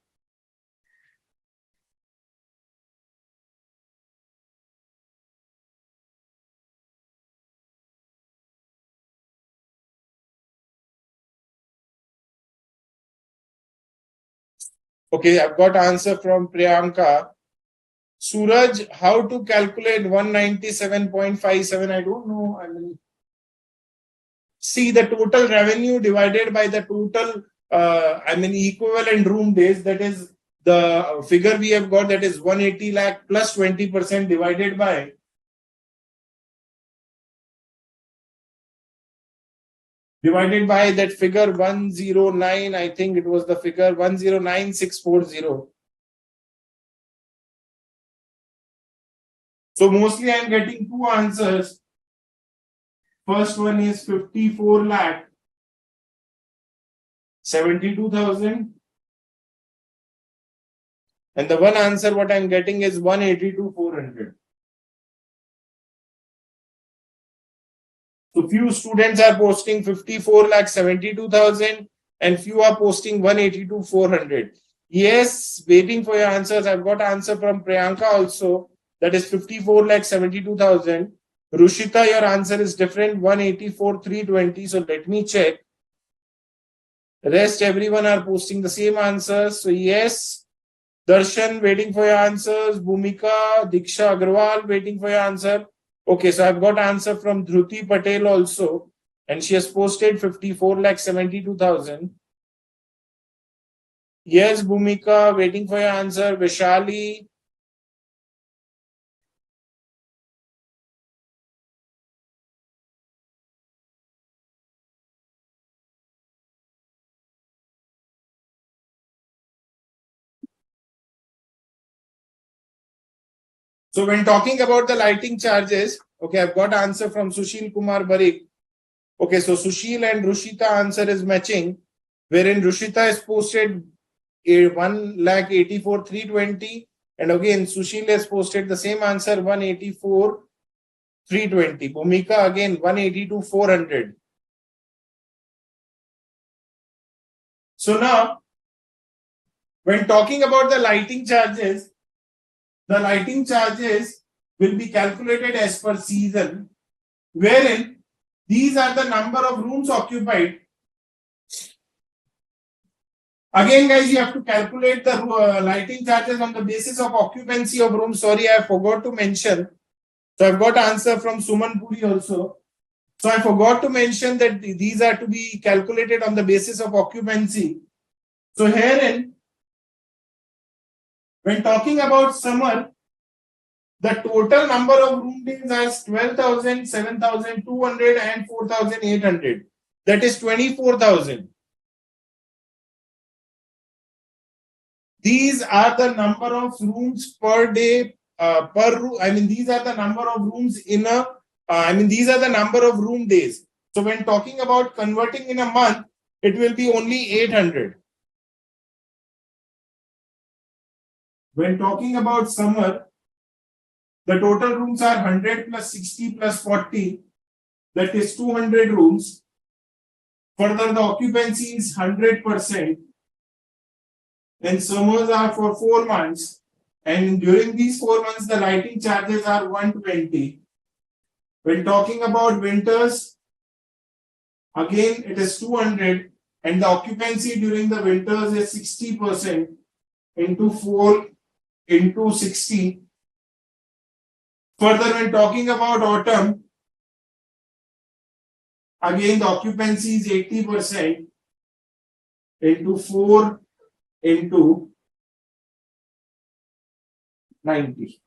Okay, I've got answer from Priyanka. Suraj, how to calculate 197.57? I don't know. I mean, see the total revenue divided by the total, equivalent room days. That is the figure we have got. That is 180 lakh plus 20% divided by that figure 109. I think it was the figure 109640. So mostly I am getting two answers. First one is 54 lakh 72,000. And the one answer what I am getting is 182,400. So few students are posting 54 lakh 72,000 and few are posting 182,400. Yes, waiting for your answers. I've got answer from Priyanka also. That is 54 lakh 72,000. Rushita, your answer is different, 184,320. So let me check. Rest everyone are posting the same answers. So yes, Darshan waiting for your answers. Bhumika, Diksha Agarwal waiting for your answer. Okay, so I've got answer from Dhruti Patel also, and she has posted 54 lakh 72,000. Yes, Bhumika, waiting for your answer. Vishali. So when talking about the lighting charges, okay, I've got answer from Sushil Kumar Barik. Okay, so Sushil and Rushita answer is matching, wherein Rushita has posted 1,84,320, and again Sushil has posted the same answer 184,320. Bhumika again 182,400. So now, when talking about the lighting charges will be calculated as per season, wherein these are the number of rooms occupied. Again, guys, you have to calculate the lighting charges on the basis of occupancy of rooms. Sorry, I forgot to mention. So I've got answer from Suman Puri also. So I forgot to mention that these are to be calculated on the basis of occupancy. So herein, when talking about summer, the total number of room days is 12,000, 7,200 and 4,800. That is 24,000. These are the number of rooms per day, per room. I mean, these are the number of rooms in a, these are the number of room days. So when talking about converting in a month, it will be only 800. When talking about summer, the total rooms are 100 plus 60 plus 40. That is 200 rooms. Further, the occupancy is 100%. And summers are for 4 months. And during these 4 months, the lighting charges are 120. When talking about winters, again it is 200 and the occupancy during the winters is 60% into 4 into 60. Further, when talking about autumn, again the occupancy is 80% into 4 into 90.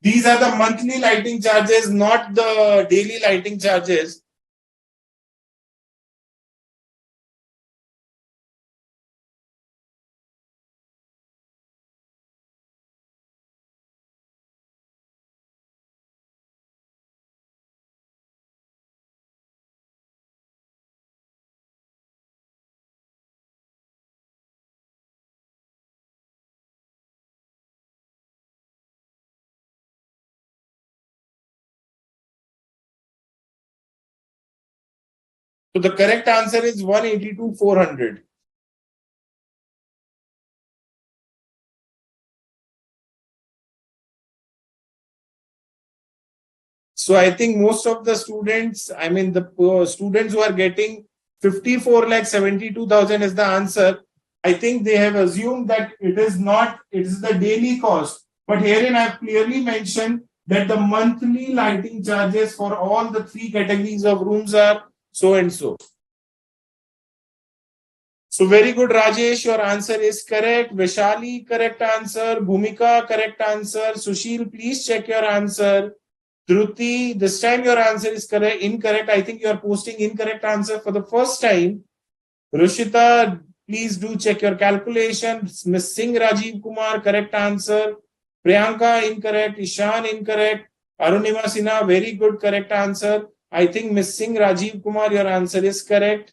These are the monthly lighting charges, not the daily lighting charges. So the correct answer is 182,400. So I think most of the students, I mean the students who are getting 54 lakh 72,000 is the answer. I think they have assumed that it is not, it is the daily cost. But herein I have clearly mentioned that the monthly lighting charges for all the three categories of rooms are so and so. So very good, Rajesh. Your answer is correct. Vishali, correct answer. Bhumika, correct answer. Sushil, please check your answer. Dhruti, this time your answer is correct. Incorrect. I think you are posting incorrect answer for the first time. Rushita, please do check your calculation. Miss Singh Rajiv Kumar, correct answer. Priyanka, incorrect. Ishan, incorrect. Arunima Sinha, very good, correct answer. I think Miss Singh Rajiv Kumar, your answer is correct.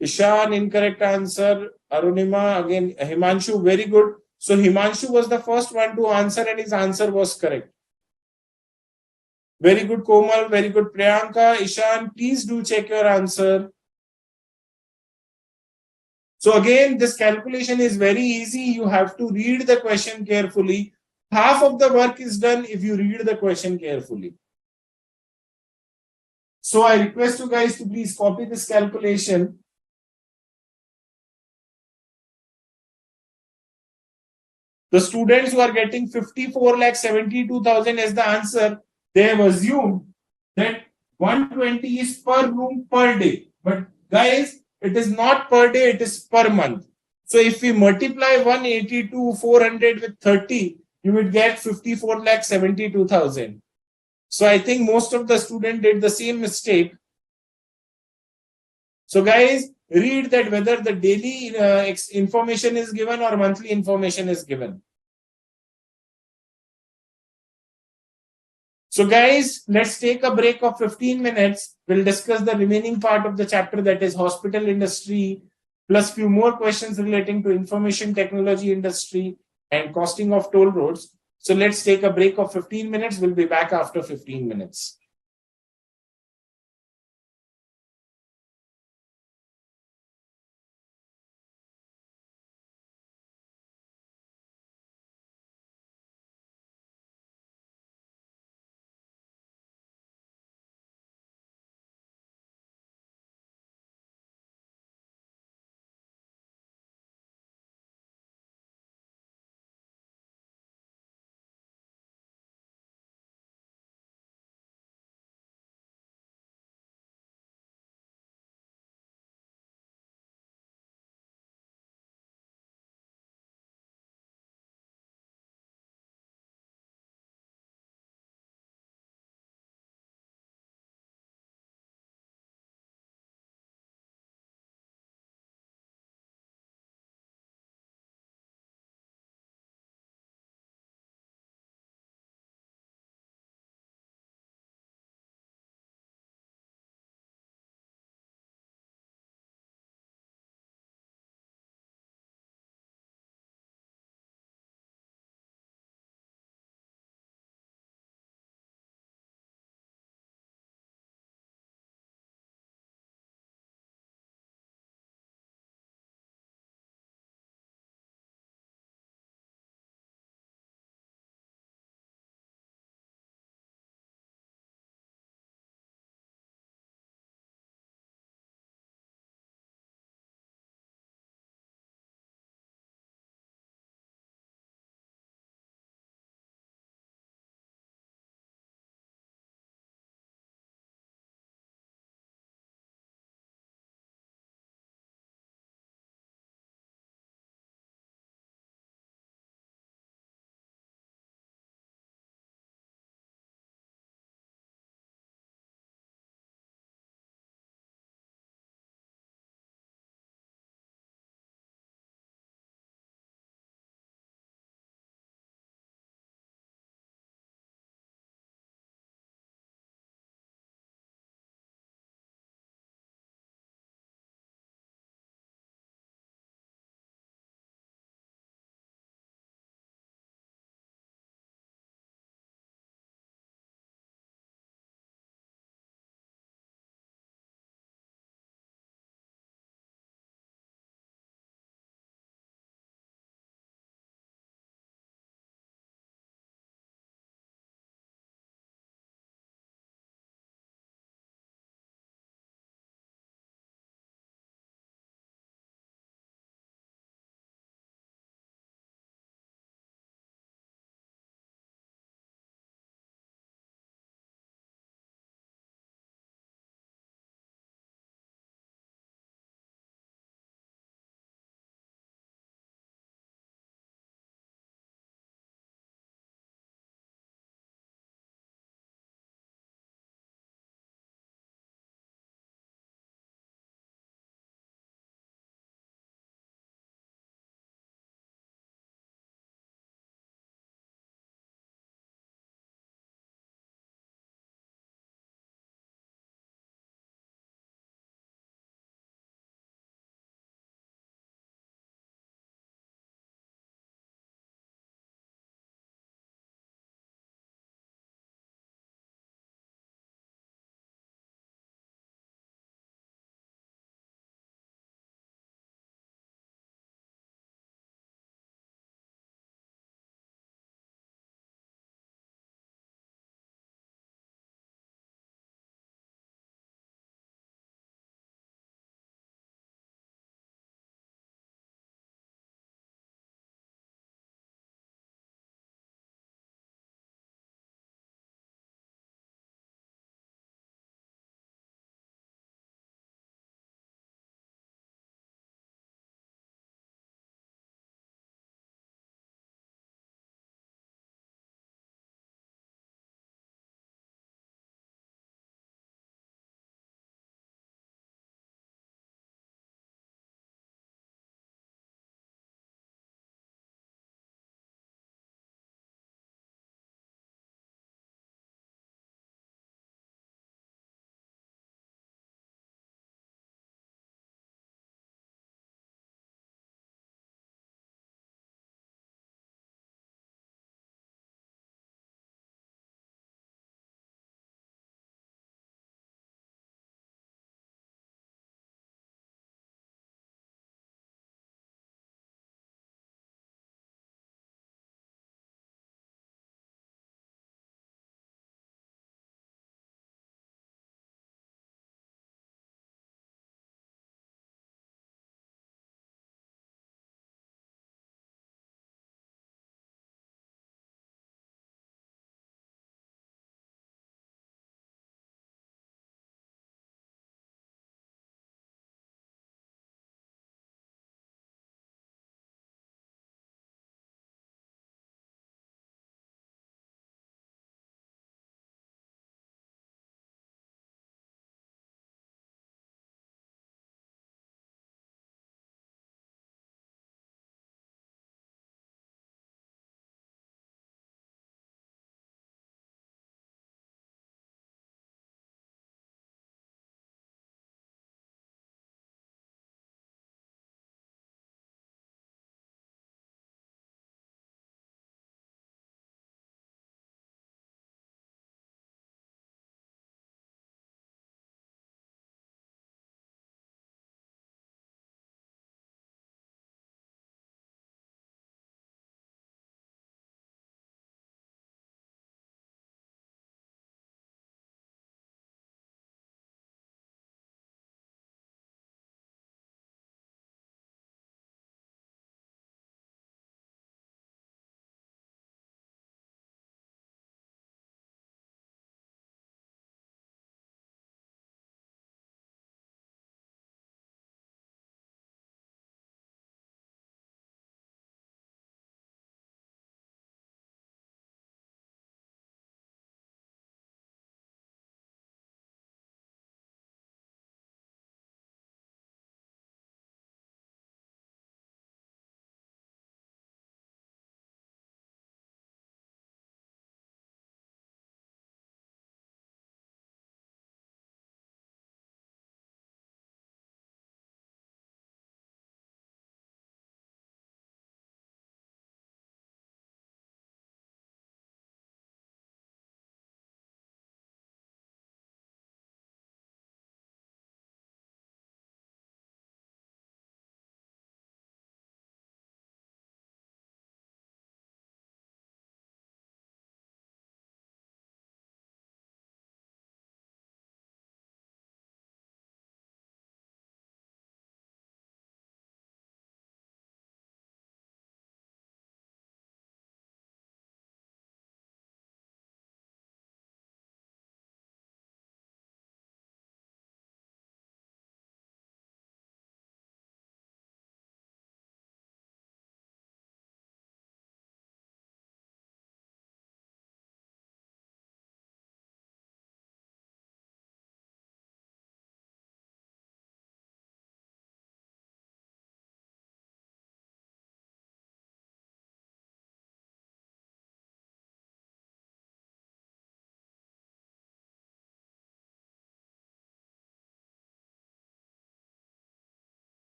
Ishan, incorrect answer. Arunima, again, Himanshu, very good. So Himanshu was the first one to answer and his answer was correct. Very good, Komal. Very good, Priyanka. Ishan, please do check your answer. So again, this calculation is very easy. You have to read the question carefully. Half of the work is done if you read the question carefully. So I request you guys to please copy this calculation. The students who are getting 54 lakh 72,000 as the answer, they have assumed that 120 is per room per day. But guys, it is not per day, it is per month. So if we multiply 182 400 with 30, you would get 54 lakh 72,000. So I think most of the students did the same mistake. So guys, read that whether the daily information is given or monthly information is given. So guys, let's take a break of 15 minutes. We'll discuss the remaining part of the chapter, that is hospital industry, plus few more questions relating to information technology industry and costing of toll roads. So let's take a break of 15 minutes. We'll be back after 15 minutes.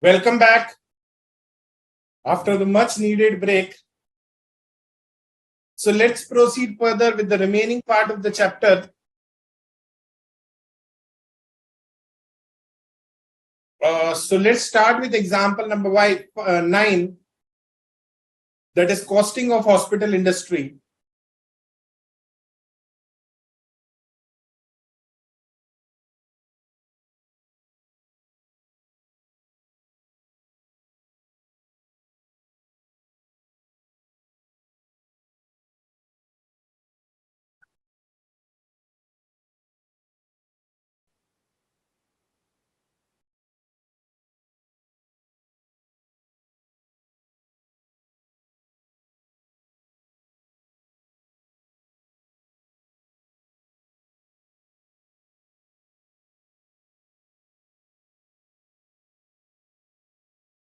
Welcome back after the much needed break. So let's proceed further with the remaining part of the chapter. So let's start with example number 9, that is costing of hospital industry.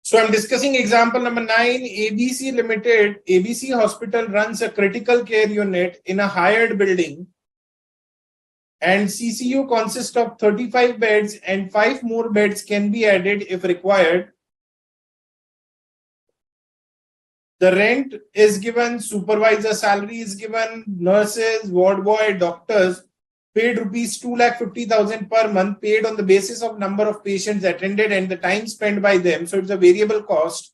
So I'm discussing example number 9. ABC Hospital runs a critical care unit in a hired building, and CCU consists of 35 beds and 5 more beds can be added if required. The rent is given, supervisor salary is given, nurses, ward boy, doctors paid rupees 2,50,000 per month, paid on the basis of number of patients attended and the time spent by them. So it's a variable cost.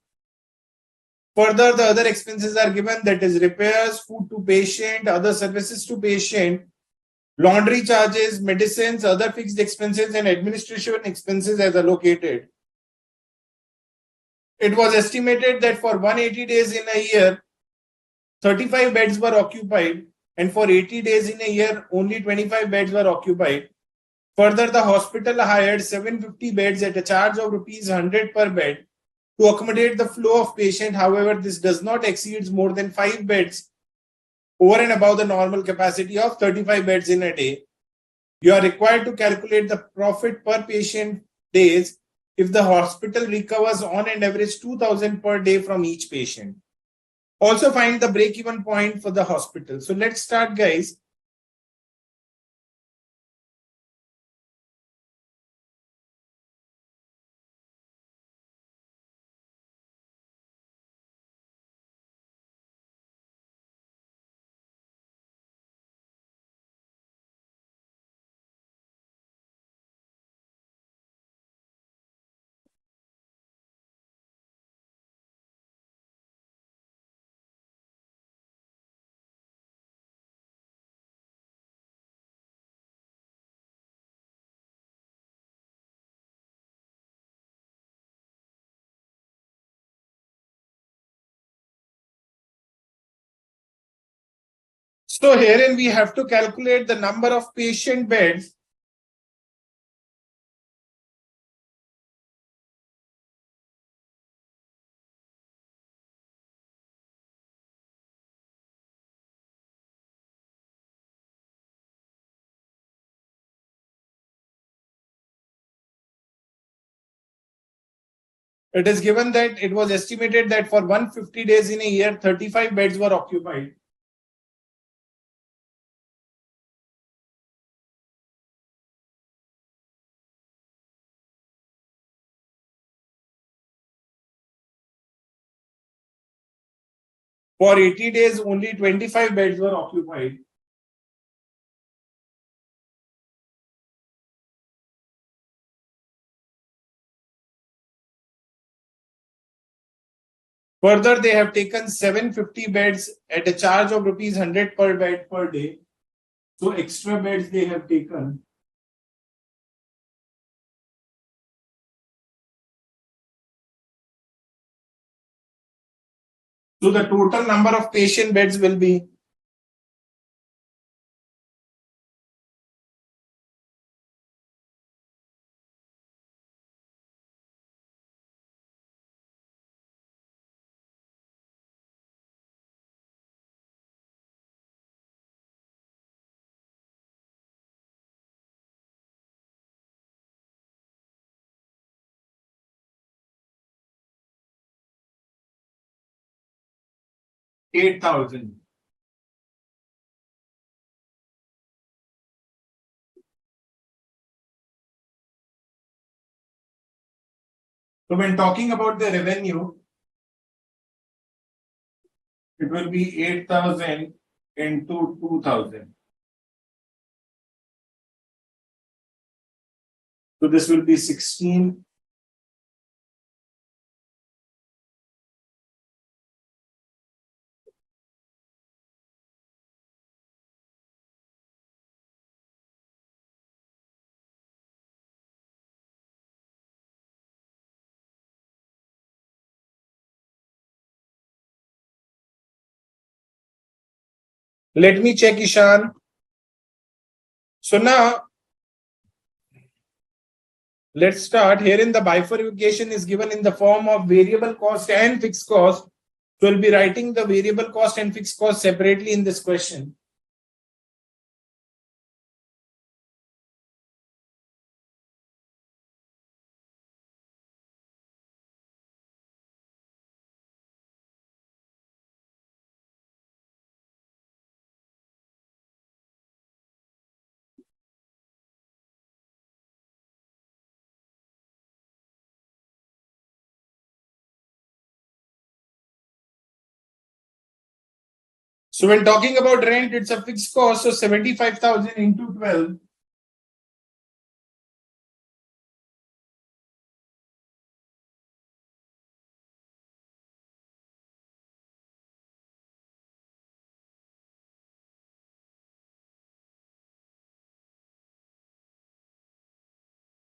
Further, the other expenses are given, that is repairs, food to patient, other services to patient, laundry charges, medicines, other fixed expenses, and administration expenses as allocated. It was estimated that for 180 days in a year, 35 beds were occupied, and for 80 days in a year, only 25 beds were occupied. Further, the hospital hired 750 beds at a charge of rupees 100 per bed to accommodate the flow of patient. However, this does not exceed more than 5 beds over and above the normal capacity of 35 beds in a day. You are required to calculate the profit per patient days if the hospital recovers on an average 2,000 per day from each patient. Also find the break-even point for the hospital. So let's start, guys. So herein we have to calculate the number of patient beds it is given that it was estimated that for 150 days in a year, 35 beds were occupied. For 80 days, only 25 beds were occupied. Further, they have taken 750 beds at a charge of rupees 100 per bed per day. So extra beds they have taken. So the total number of patient beds will be $8,000. So when talking about the revenue, it will be 8,000 into 2,000. So this will be 16. Let me check, Ishan. So now let's start. Herein the bifurcation is given in the form of variable cost and fixed cost. So we'll be writing the variable cost and fixed cost separately in this question. So when talking about rent, it's a fixed cost. So 75,000 into 12.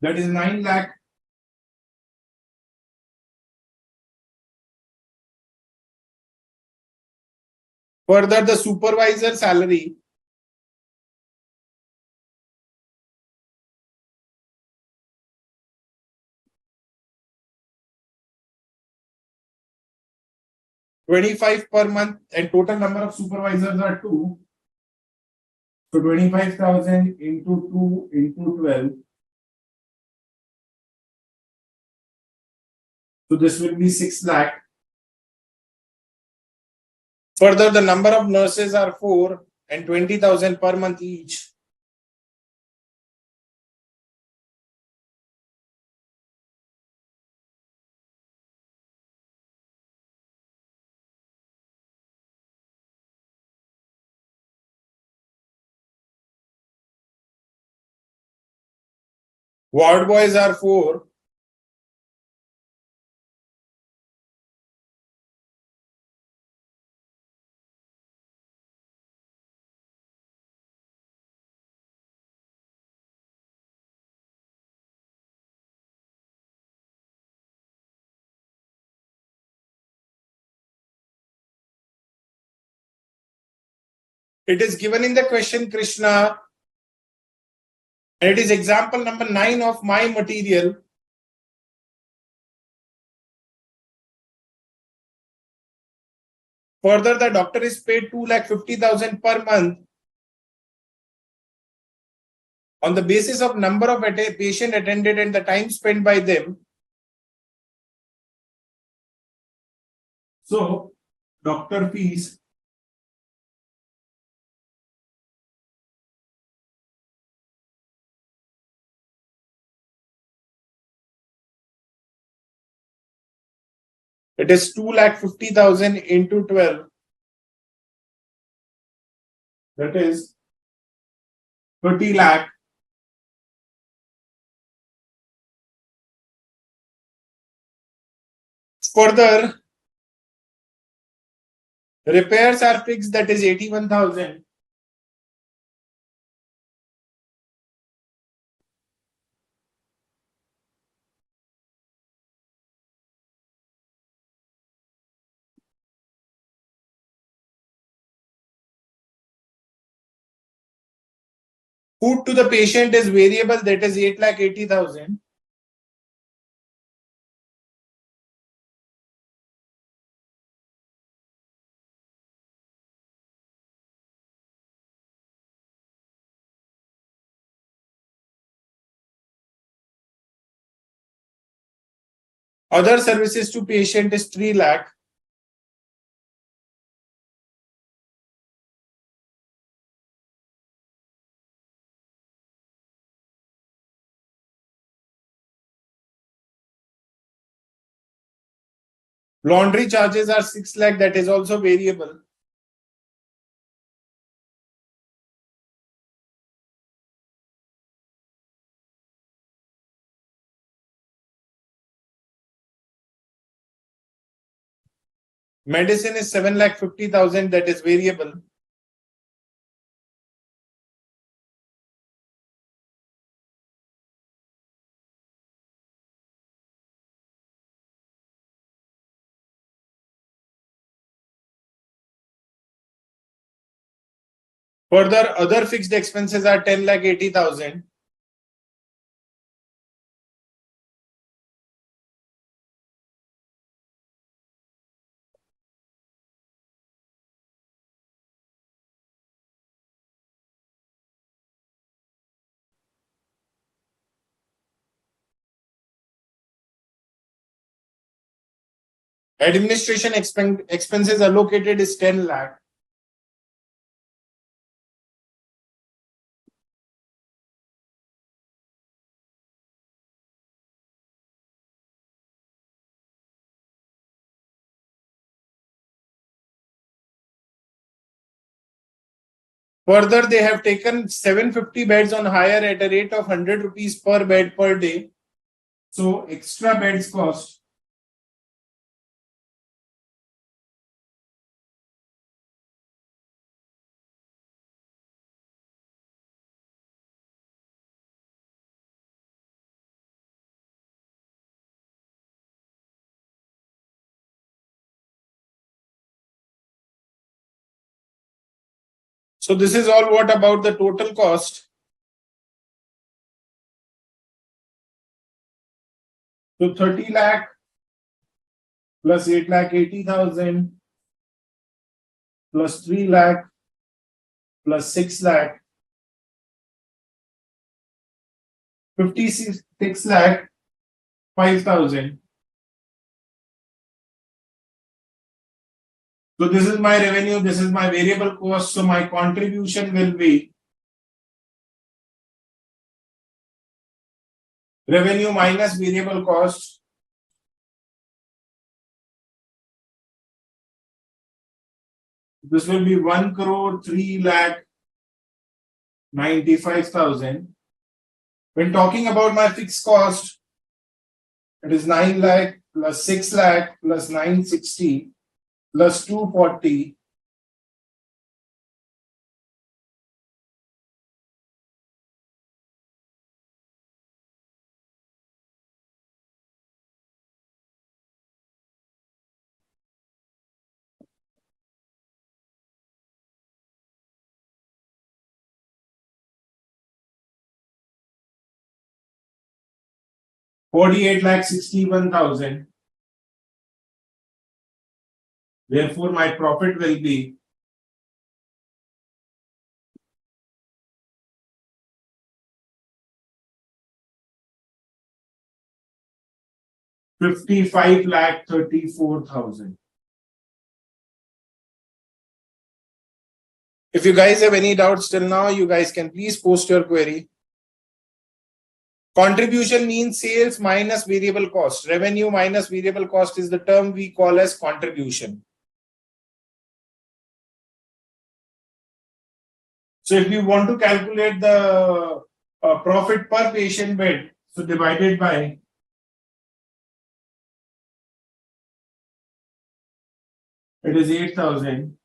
That is 9 lakh. Further, the supervisor salary. $25 per month, and total number of supervisors are 2. So 25,000 into 2 into 12. So this will be 6 lakh. Further, the number of nurses are 4 and 20,000 per month each. Ward boys are 4. It is given in the question, Krishna. And it is example number 9 of my material. Further, the doctor is paid 2,50,000 per month on the basis of number of patient attended and the time spent by them. So, doctor fees it is 2,50,000 into 12. That is 30 lakh. Further, repairs are fixed, that is 81,000. Food to the patient is variable, that is 8,80,000. Other services to patient is 3 lakh. Laundry charges are 6 lakh, that is also variable. Medicine is 7,50,000, that is variable. Further, other fixed expenses are 10,80,000. Administration expenses allocated is 10 lakh. Further, they have taken 750 beds on hire at a rate of 100 rupees per bed per day. So extra beds cost. So this is all what about the total cost. So 30 lakh plus 8,80,000 plus 3 lakh plus 6 lakh, 56 lakh 5,000. So this is my revenue, this is my variable cost. So my contribution will be revenue minus variable cost. This will be 1 crore 3 lakh 95,000. When talking about my fixed cost, it is 9 lakh plus 6 lakh plus 960 plus 240 . 48 lakh 61,000. Therefore, my profit will be 55 lakh 34,000. If you guys have any doubts till now, you guys can please post your query. Contribution means sales minus variable cost. Revenue minus variable cost is the term we call as contribution. So if you want to calculate the profit per patient bed, so divided by it is 8,000.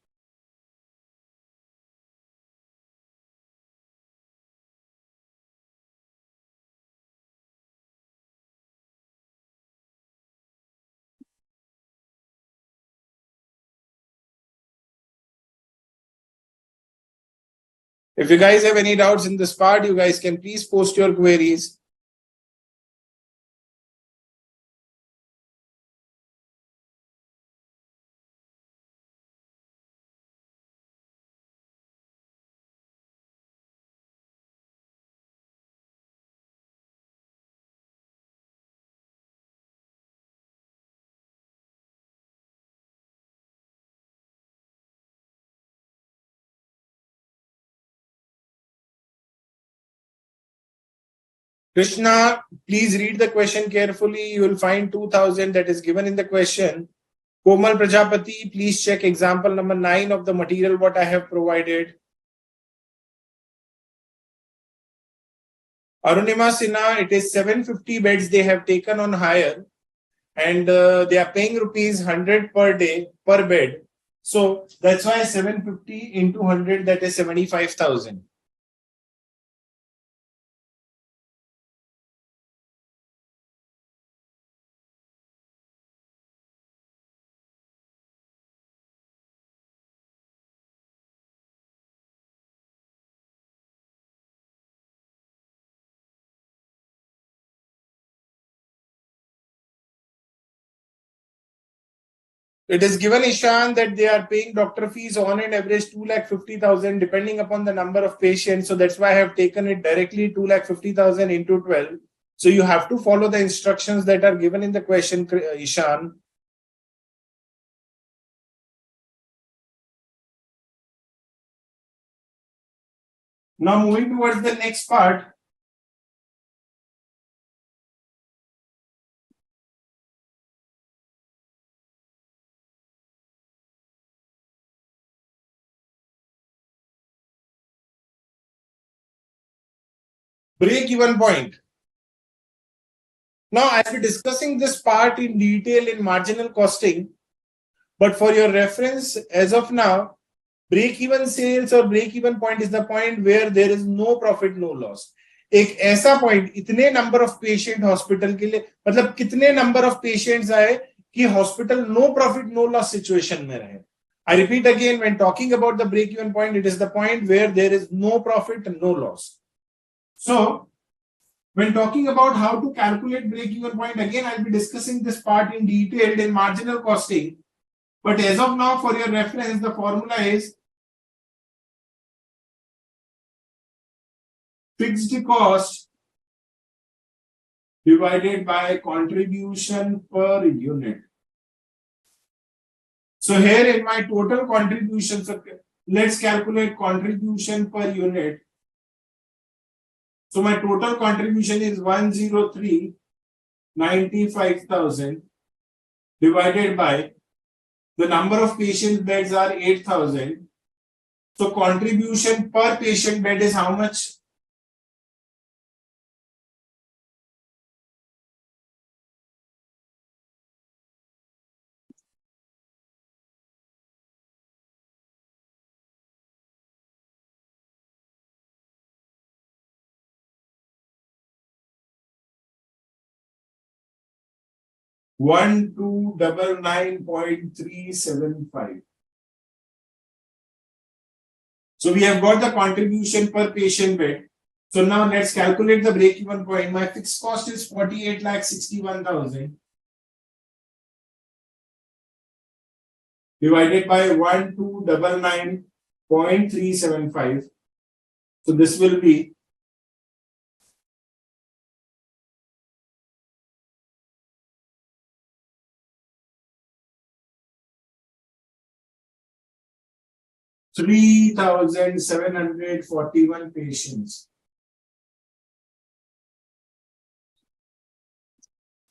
If you guys have any doubts in this part, you guys can please post your queries. Krishna, please read the question carefully. You will find 2,000 that is given in the question. Komal Prajapati, please check example number 9 of the material what I have provided. Arunima Sinha, it is 750 beds they have taken on hire, and they are paying rupees 100 per day per bed. So that's why 750 into 100, that is 75,000. It is given, Ishan, that they are paying doctor fees on an average 2,50,000 depending upon the number of patients. So that's why I have taken it directly 2,50,000 into 12. So you have to follow the instructions that are given in the question, Ishan. Now moving towards the next part. Break-even point. Now I'll be discussing this part in detail in marginal costing, but for your reference, as of now, break-even sales or break-even point is the point where there is no profit, no loss. एक ऐसा point इतने number of patient hospital के लिए, मतलब कितने number of patients आए कि hospital no profit no loss situation में रहे. I repeat again, when talking about the break-even point, it is the point where there is no profit and no loss. So when talking about how to calculate break-even point, again, I'll be discussing this part in detail in marginal costing. But as of now, for your reference, the formula is fixed cost divided by contribution per unit. So here in my total contribution, so let's calculate contribution per unit. So my total contribution is 103,95,000 divided by the number of patient beds are 8,000. So contribution per patient bed is how much? One two double 9.375. So we have got the contribution per patient bed. So now let's calculate the break-even point. My fixed cost is 48,61,000 divided by 1299.375. So this will be 3,741 patients.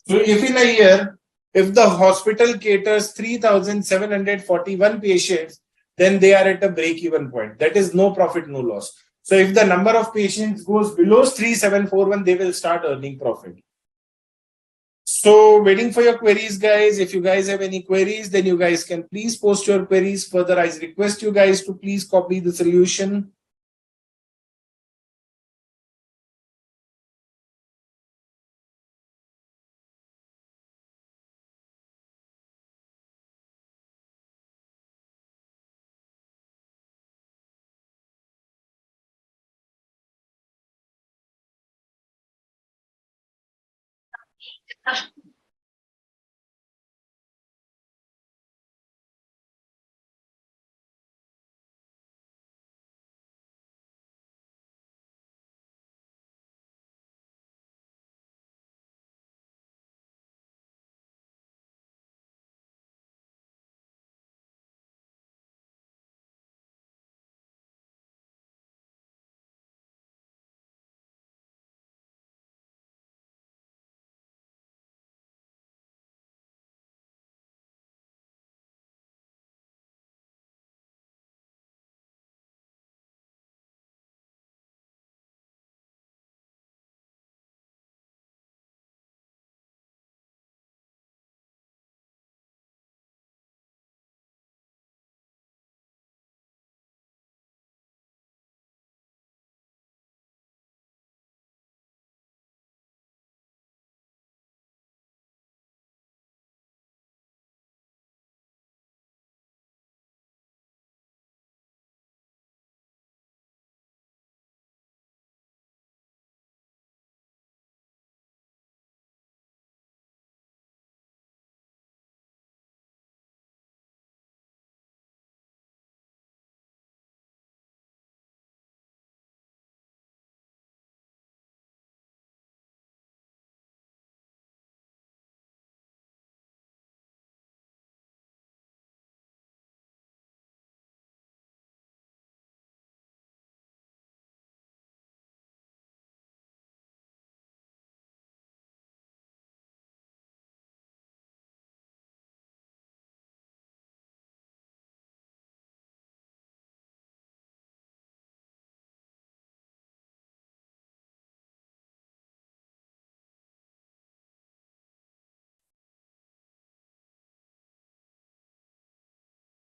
So if in a year, if the hospital caters 3,741 patients, then they are at a break-even point. That is no profit, no loss. So if the number of patients goes below 3,741, they will start earning profit. So waiting for your queries, guys. If you guys have any queries, then you guys can please post your queries. Further, I request you guys to please copy the solution.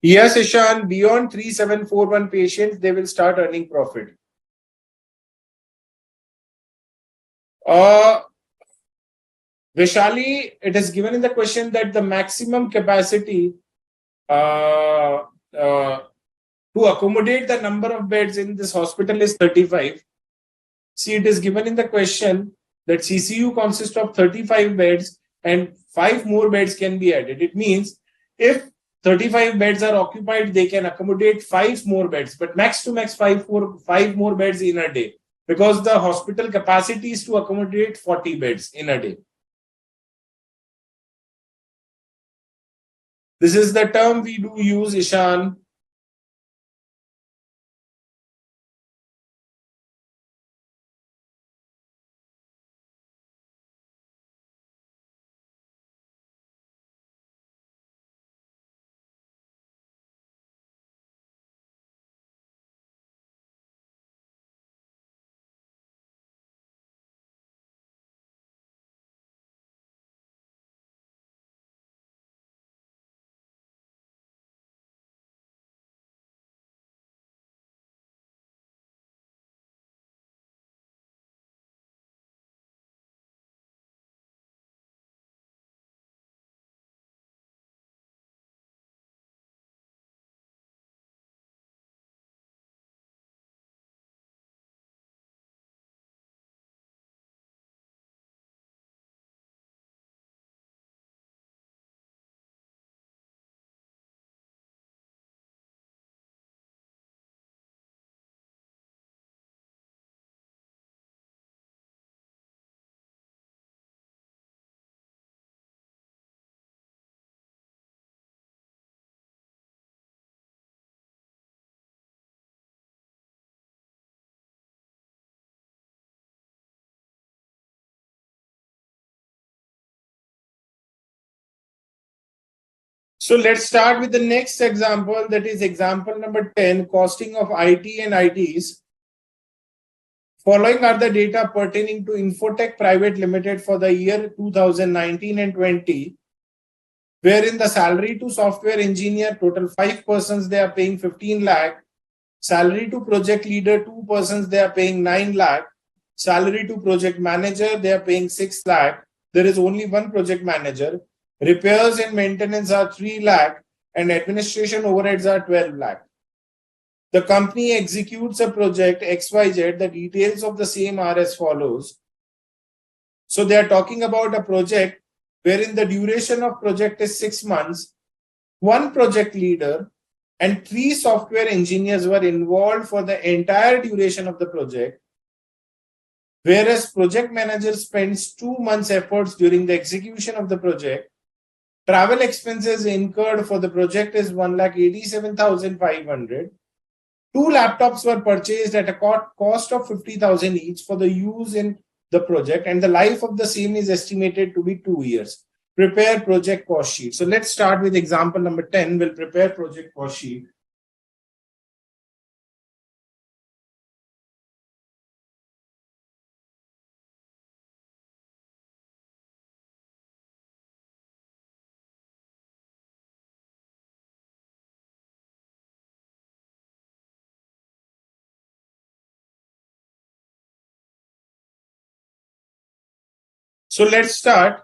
Yes, Ishan, beyond 3741 patients, they will start earning profit. Vishali, it is given in the question that the maximum capacity uh, uh, to accommodate the number of beds in this hospital is 35. See, it is given in the question that CCU consists of 35 beds and 5 more beds can be added. It means if 35 beds are occupied, they can accommodate 5 more beds, but max to max 5 more beds in a day, because the hospital capacity is to accommodate 40 beds in a day. This is the term we do use, Ishan. So let's start with the next example, that is example number 10, costing of IT and ITs. Following are the data pertaining to Infotech Private Limited for the year 2019 and 20, wherein the salary to software engineer, total 5 persons, they are paying 15 lakh. Salary to project leader, 2 persons, they are paying 9 lakh. Salary to project manager, they are paying 6 lakh. There is only one project manager. Repairs and maintenance are 3 lakh and administration overheads are 12 lakh. The company executes a project XYZ. The details of the same are as follows. So they are talking about a project wherein the duration of project is 6 months. One project leader and 3 software engineers were involved for the entire duration of the project, whereas project manager spends 2 months efforts during the execution of the project. Travel expenses incurred for the project is 1,87,500. 2 laptops were purchased at a cost of 50,000 each for the use in the project, and the life of the same is estimated to be 2 years. Prepare project cost sheet. So let's start with example number 10. We'll prepare project cost sheet. So let's start.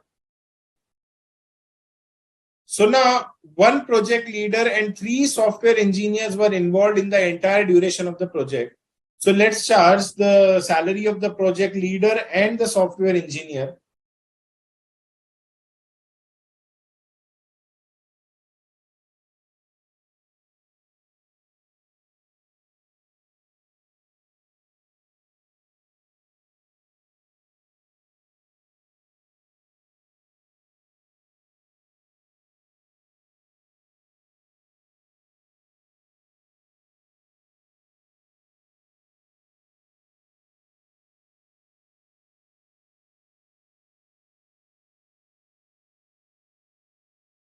So now one project leader and 3 software engineers were involved in the entire duration of the project. So let's charge the salary of the project leader and the software engineer.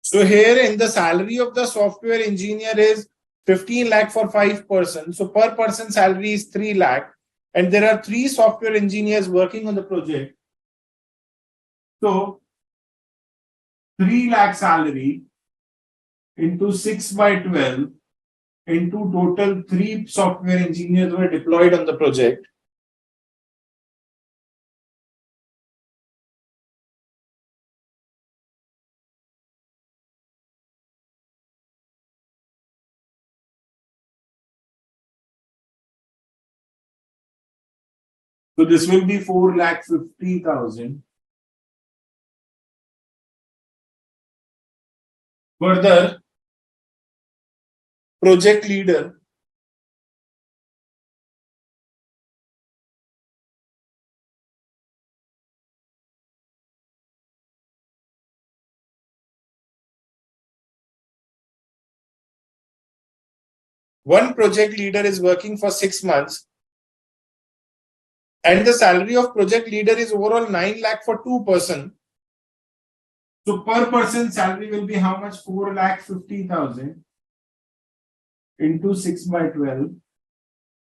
So here in the salary of the software engineer is 15 lakh for 5 persons. So per person salary is 3 lakh. And there are 3 software engineers working on the project. So 3 lakh salary into 6 by 12 into total 3 software engineers were deployed on the project. So this will be 4,50,000. Further, project leader one project leader is working for 6 months and the salary of project leader is overall 9 lakh for 2 person. So per person salary will be how much? 4,50,000 into 6 by 12.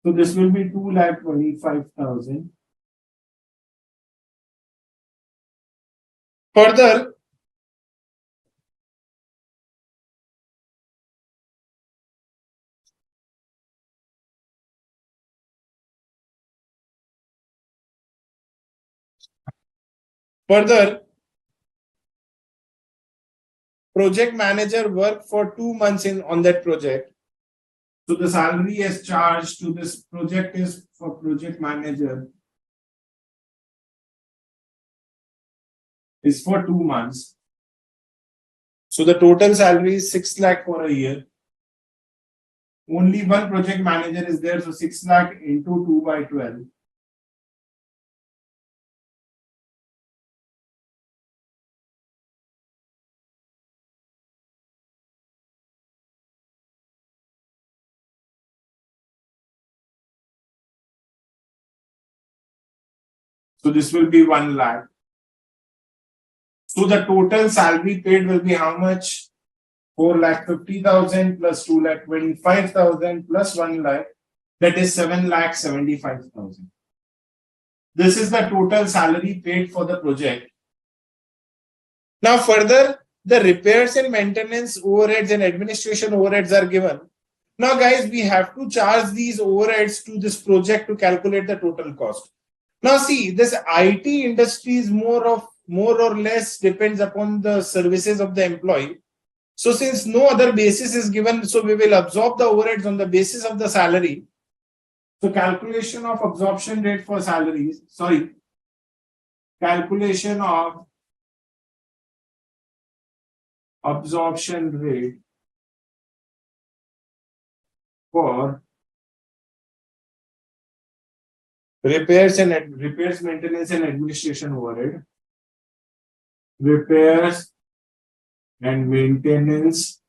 So this will be 2,25,000. Further, project manager worked for 2 months on that project. So the salary as charged to this project is for project manager is for 2 months. So the total salary is 6 lakh for a year. Only one project manager is there, so 6 lakh into 2 by 12. So this will be 1 lakh. So the total salary paid will be how much? 4,50,000 plus 2,25,000 plus 1 lakh. That is 7,75,000. This is the total salary paid for the project. Now further, the repairs and maintenance overheads and administration overheads are given. Now guys, we have to charge these overheads to this project to calculate the total cost. Now see, this IT industry is more or less depends upon the services of the employee. So since no other basis is given, so we will absorb the overheads on the basis of the salary. So calculation of absorption rate for salaries, calculation of absorption rate for repairs, maintenance and administration overhead. Repairs and maintenance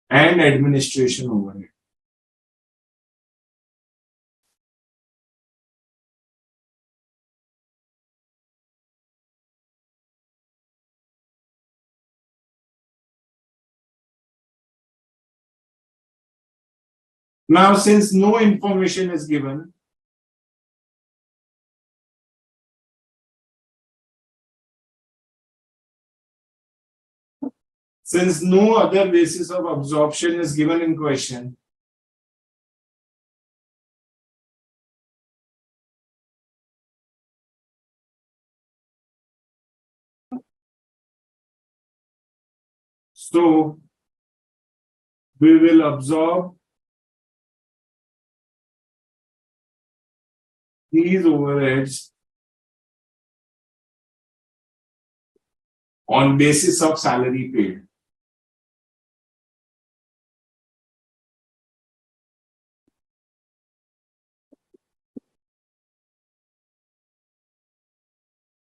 and administration overhead. Now, since no information is given, since no other basis of absorption is given in question, so we will absorb these overheads on basis of salary paid.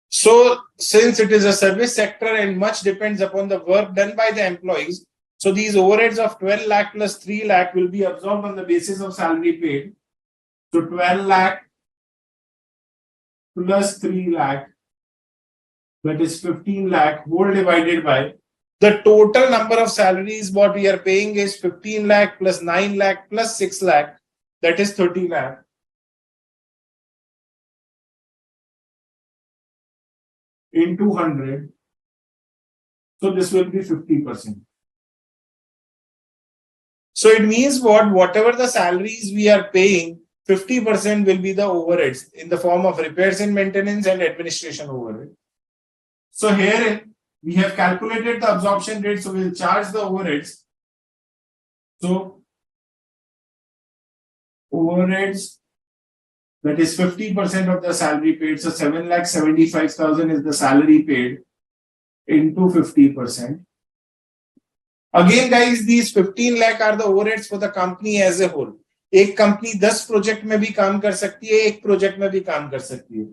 So since it is a service sector and much depends upon the work done by the employees, so these overheads of 12 lakh plus 3 lakh will be absorbed on the basis of salary paid. So 12 lakh plus 3 lakh, that is 15 lakh, whole divided by the total number of salaries what we are paying is 15 lakh plus 9 lakh plus 6 lakh, that is 30 lakh. Into 100. So this will be 50%. So it means what? Whatever the salaries we are paying, 50% will be the overheads in the form of repairs and maintenance and administration overhead. So here we have calculated the absorption rate, so we'll charge the overheads. So overheads, that is 50% of the salary paid. So 7,75,000 is the salary paid into 50%. Again, guys, these 15 lakh are the overheads for the company as a whole. एक company 10 project में भी काम कर सकती है, एक project में भी काम कर सकती है.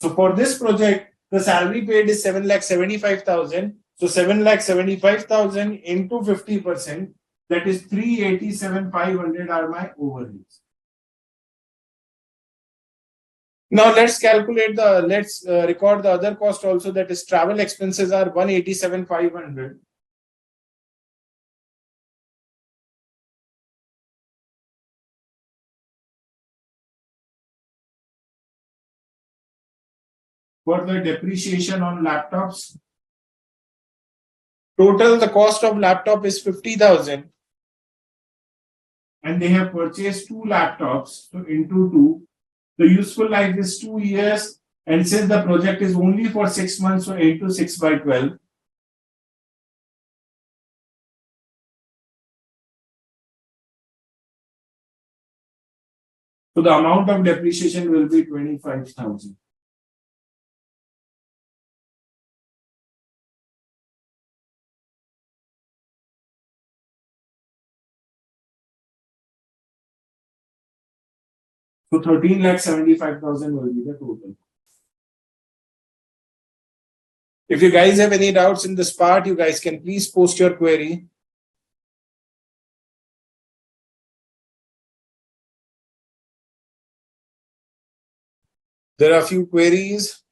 So for this project, the salary paid is 7,75,000. So 7,75,000 into 50%, that is 387,500 are my overheads. Now let's calculate let's record the other cost also, that is travel expenses are 187,500. For the depreciation on laptops, total the cost of laptop is 50,000. And they have purchased 2 laptops, so into 2. The useful life is 2 years, and since the project is only for 6 months, so 8 to 6 by 12. So the amount of depreciation will be 25,000. So 13,75,000 will be the total. If you guys have any doubts in this part, you guys can please post your query. There are a few queries.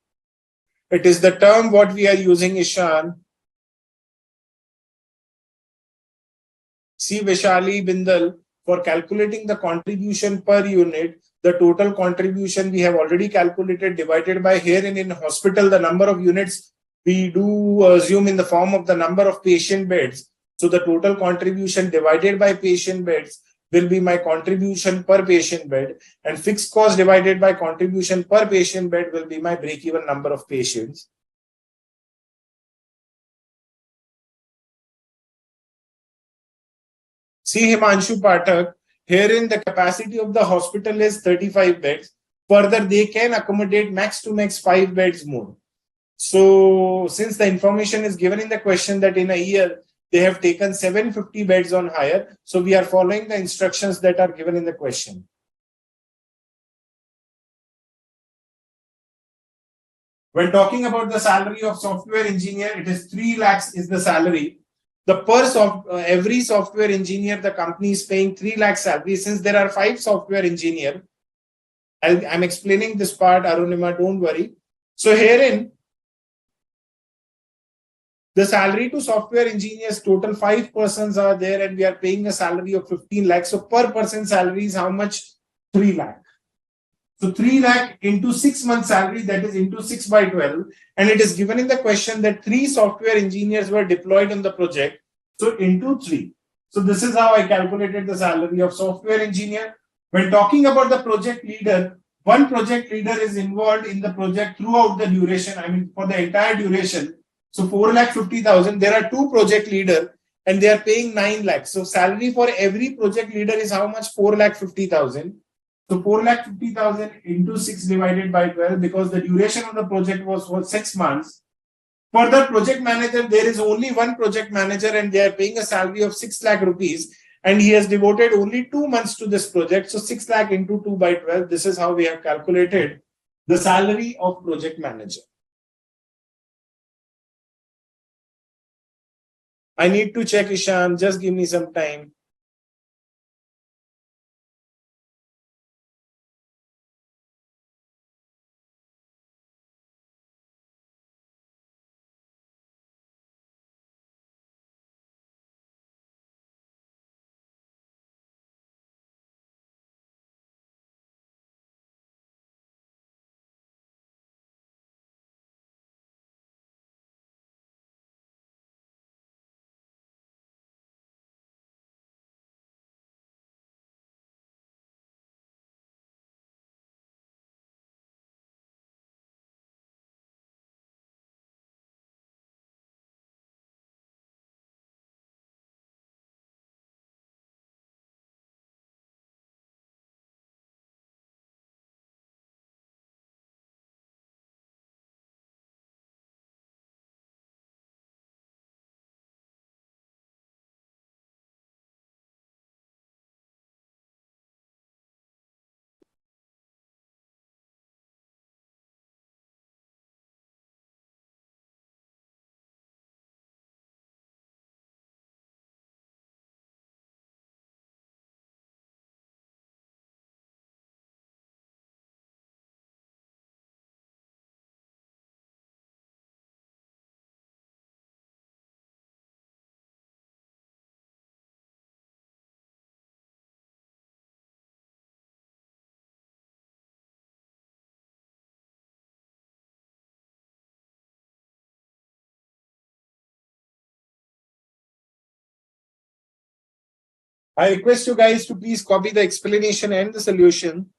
It is the term what we are using, Ishan. See Vishali Bindal, for calculating the contribution per unit, the total contribution we have already calculated divided by here in hospital, the number of units we do assume in the form of the number of patient beds. So the total contribution divided by patient beds will be my contribution per patient bed, and fixed cost divided by contribution per patient bed will be my break-even number of patients. See Himanshu Pathak, herein the capacity of the hospital is 35 beds. Further, they can accommodate max to max 5 beds more. So since the information is given in the question that in a year they have taken 750 beds on hire, so we are following the instructions that are given in the question. When talking about the salary of software engineer, it is 3 lakhs is the salary. The every software engineer, the company is paying 3 lakh salary. Since there are 5 software engineer, I'm explaining this part, Arunima, don't worry. So herein, the salary to software engineers, total 5 persons are there, and we are paying a salary of 15 lakhs. So per person salary is how much? 3 lakh. So 3 lakh into 6 months salary, that is into 6 by 12. And it is given in the question that 3 software engineers were deployed on the project. So into 3. So this is how I calculated the salary of software engineer. When talking about the project leader, one project leader is involved in the project throughout the duration. I mean, for the entire duration. So 4,50,000. There are 2 project leader and they are paying 9 lakhs. So salary for every project leader is how much? 4,50,000. So 4,50,000 into 6 divided by 12, because the duration of the project was for 6 months. For the project manager, there is only one project manager and they are paying a salary of 6 lakh rupees, and he has devoted only 2 months to this project. So 6 lakh into 2 by 12, this is how we have calculated the salary of project manager. I need to check, Ishan, just give me some time. I request you guys to please copy the explanation and the solution.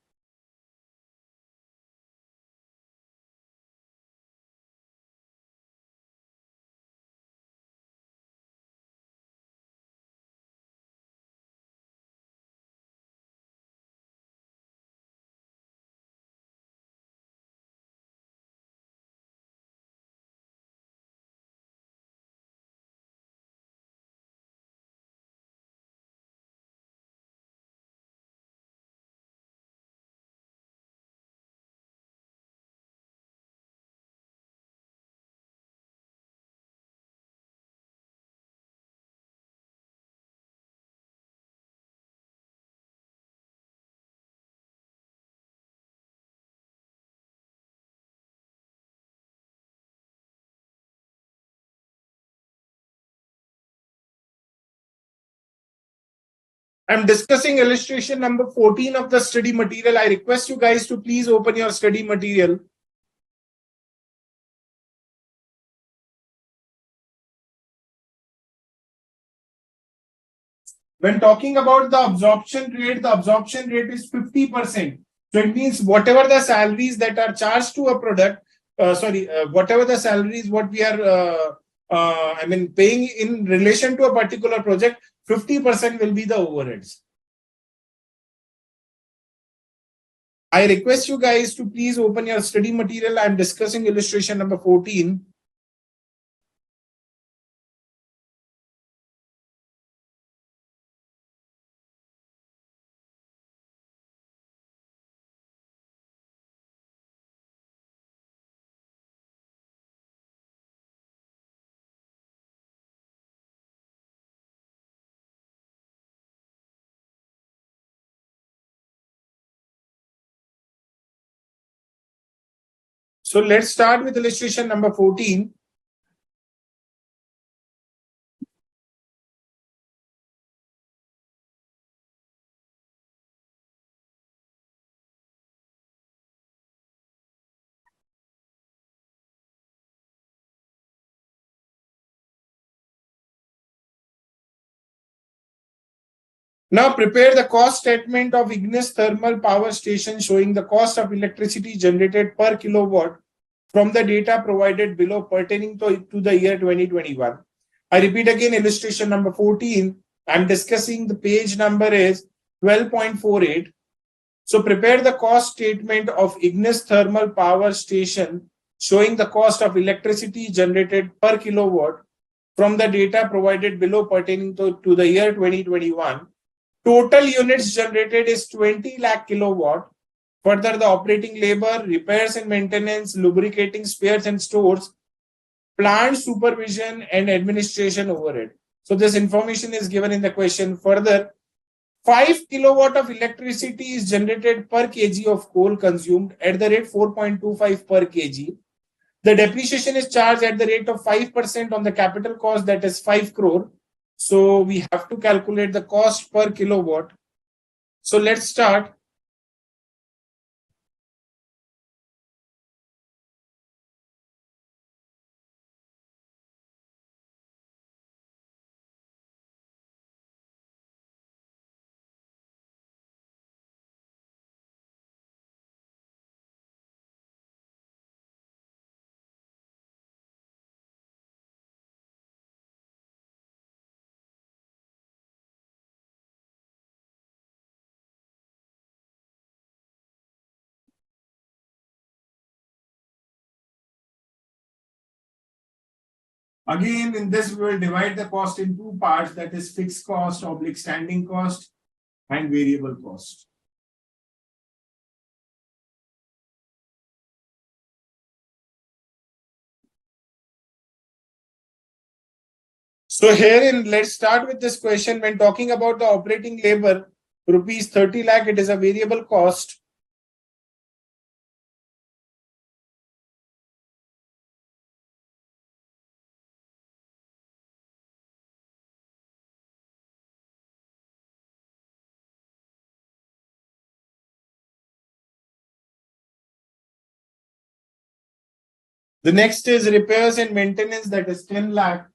I'm discussing illustration number 14 of the study material. I request you guys to please open your study material. When talking about the absorption rate is 50%. So it means whatever the salaries that are charged to a product, whatever the salaries what we are, paying in relation to a particular project, 50% will be the overheads. I request you guys to please open your study material. I'm discussing illustration number 14. So let's start with illustration number 14. Now prepare the cost statement of Ignis thermal power station showing the cost of electricity generated per kilowatt from the data provided below pertaining to the year 2021. I repeat again, illustration number 14. I'm discussing the page number is 12.48. So prepare the cost statement of Ignis thermal power station showing the cost of electricity generated per kilowatt from the data provided below pertaining to the year 2021. Total units generated is 20 lakh kilowatt. Further, the operating labor, repairs and maintenance, lubricating spares and stores, plant supervision and administration overhead. So this information is given in the question. Further, 5 kilowatt of electricity is generated per kg of coal consumed at the rate 4.25 per kg. The depreciation is charged at the rate of 5% on the capital cost, that is 5 crore. So we have to calculate the cost per kilowatt. So let's start. Again, in this, we will divide the cost in two parts, that is fixed cost, oblique standing cost, and variable cost. So herein, let's start with this question. When talking about the operating labor, rupees 30 lakh, it is a variable cost. The next is repairs and maintenance, that is 10 lakh.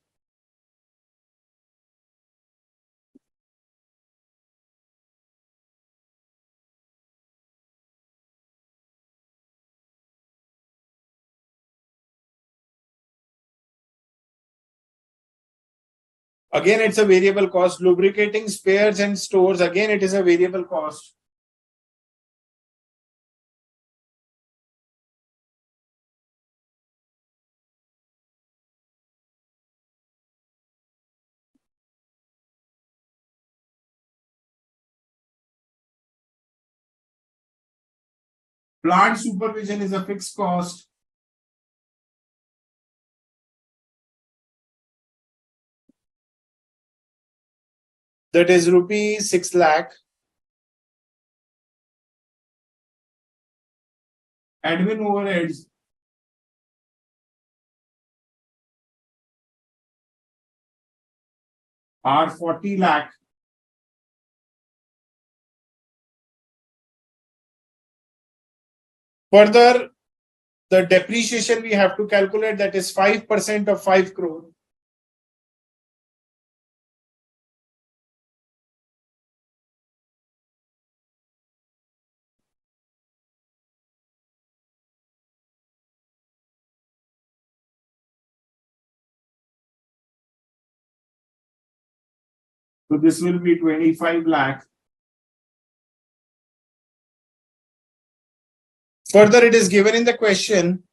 Again, it's a variable cost. Lubricating spares and stores, again, it is a variable cost. Plant supervision is a fixed cost. That is rupees 6 lakh. Admin overheads are 40 lakh. Further, the depreciation we have to calculate, that is 5% of 5 crore. So this will be 25 lakh. Further, it is given in the question.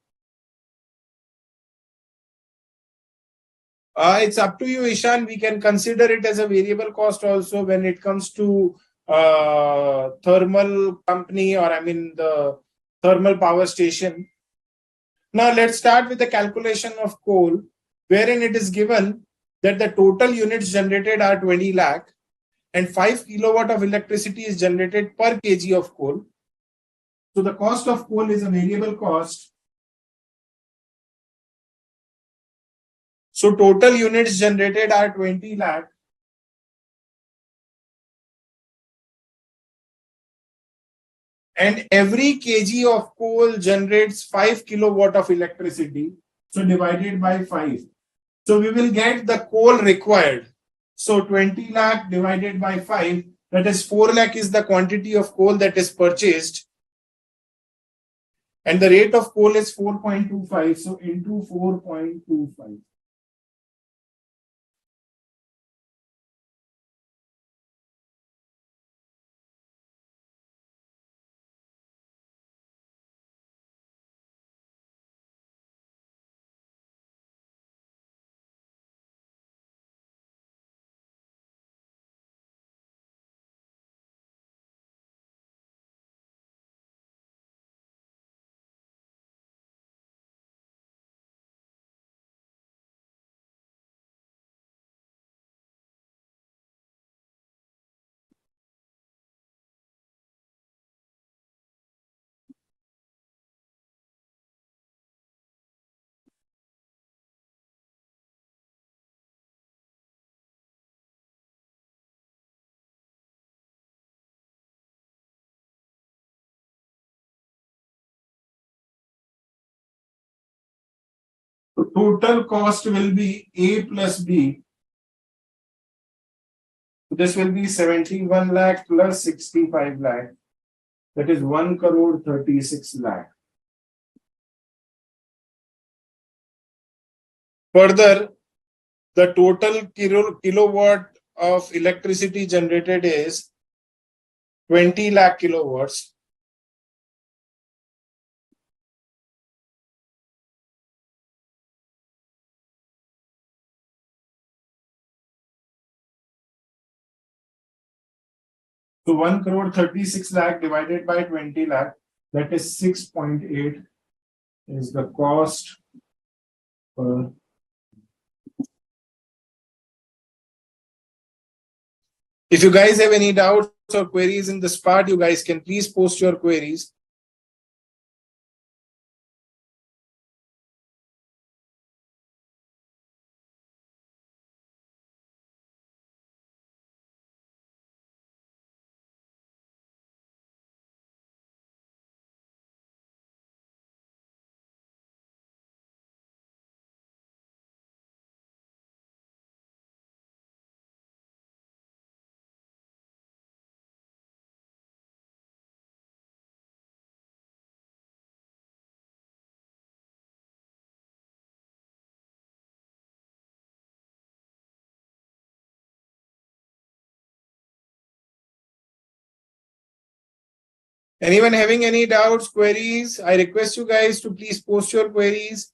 It's up to you, Ishan. We can consider it as a variable cost also when it comes to thermal company, or I mean the thermal power station. Now let's start with the calculation of coal, wherein it is given that the total units generated are 20 lakh and 5 kilowatt of electricity is generated per kg of coal. So the cost of coal is a variable cost. So total units generated are 20 lakh. And every kg of coal generates 5 kilowatt of electricity. So divided by 5. So we will get the coal required. So 20 lakh divided by 5, that is 4 lakh is the quantity of coal that is purchased. And the rate of coal is 4.25. So into 4.25. So total cost will be A plus B. This will be 71 lakh plus 65 lakh. That is 1 crore 36 lakh. Further, the total kilowatt of electricity generated is 20 lakh kilowatts. So 1 crore 36 lakh divided by 20 lakh, that is 6.8 is the cost per. If you guys have any doubts or queries in this part, you guys can please post your queries. Anyone having any doubts, queries? I request you guys to please post your queries.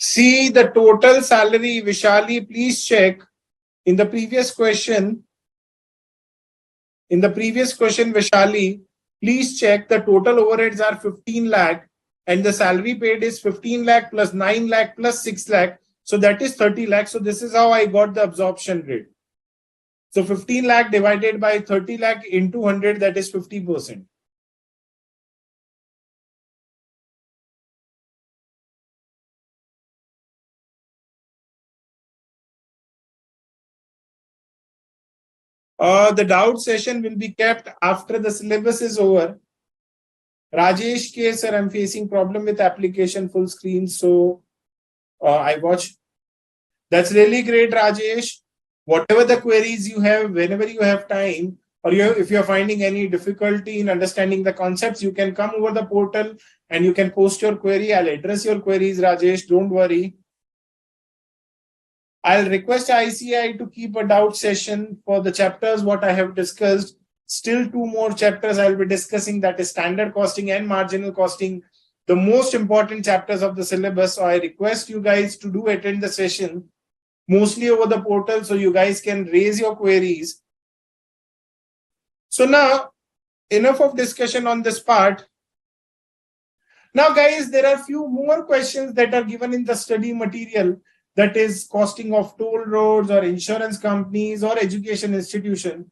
See the total salary, Vishali, please check. In the previous question, Vishali, please check the total overheads are 15 lakh and the salary paid is 15 lakh plus 9 lakh plus 6 lakh. So that is 30 lakh. So this is how I got the absorption rate. So 15 lakh divided by 30 lakh into 100, that is 50%. The doubt session will be kept after the syllabus is over. Rajesh K, sir, I'm facing problem with application full screen. So I watch. That's really great, Rajesh. Whatever the queries you have, whenever you have time, or if you're finding any difficulty in understanding the concepts, you can come over the portal and you can post your query. I'll address your queries, Rajesh. Don't worry. I'll request ICI to keep a doubt session for the chapters what I have discussed. Still 2 more chapters I'll be discussing, that is standard costing and marginal costing, the most important chapters of the syllabus. So I request you guys to do attend the session, mostly over the portal, so you guys can raise your queries. So now, enough of discussion on this part. Now guys, there are few more questions that are given in the study material, that is costing of toll roads or insurance companies or education institution.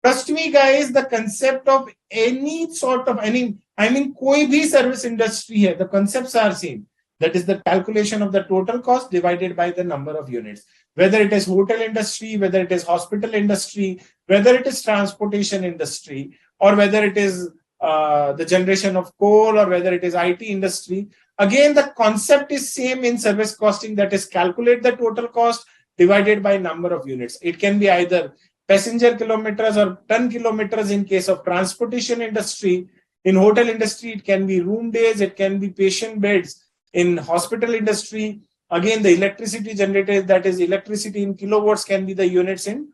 Trust me guys, the concept of any sort of koi bhi service industry hai, the concepts are same. That is the calculation of the total cost divided by the number of units. Whether it is hotel industry, whether it is hospital industry, whether it is transportation industry, or whether it is the generation of coal, or whether it is IT industry. Again, the concept is same in service costing, that is calculate the total cost divided by number of units. It can be either passenger kilometers or ton kilometers in case of transportation industry. In hotel industry, it can be room days, it can be patient beds. In hospital industry, again, the electricity generated, that is electricity in kilowatts, can be the units in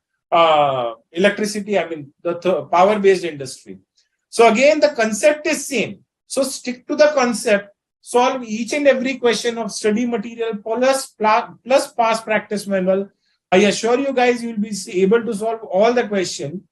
electricity, the power-based industry. So again, the concept is same. So stick to the concept, solve each and every question of study material plus past practice manual. I assure you guys, you will be able to solve all the questions.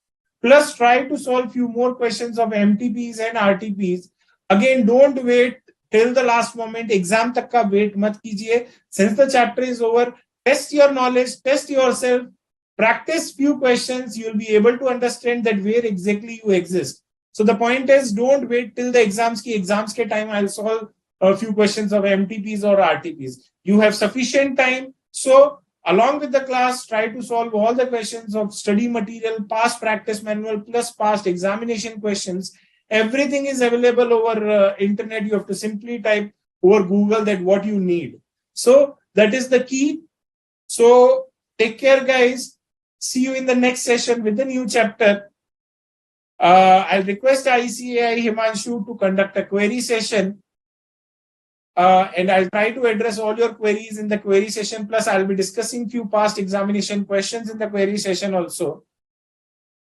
Plus try to solve few more questions of MTPs and RTPs. Again, don't wait till the last moment. Exam tak ka wait mat kijiye. Since the chapter is over, test your knowledge, test yourself, practice few questions. You will be able to understand that where exactly you exist. So the point is, don't wait till the exams ke time I'll solve a few questions of MTPs or RTPs. You have sufficient time. So along with the class, try to solve all the questions of study material, past practice manual, plus past examination questions. Everything is available over internet. You have to simply type over Google that what you need. So that is the key. So take care, guys. See you in the next session with the new chapter. I'll request ICAI Himanshu to conduct a query session. And I'll try to address all your queries in the query session. Plus, I'll be discussing few past examination questions in the query session also.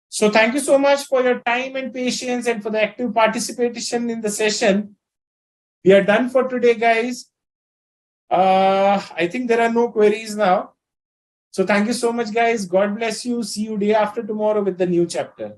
So thank you so much for your time and patience and for the active participation in the session. We are done for today, guys. I think there are no queries now. So thank you so much, guys. God bless you. See you day after tomorrow with the new chapter.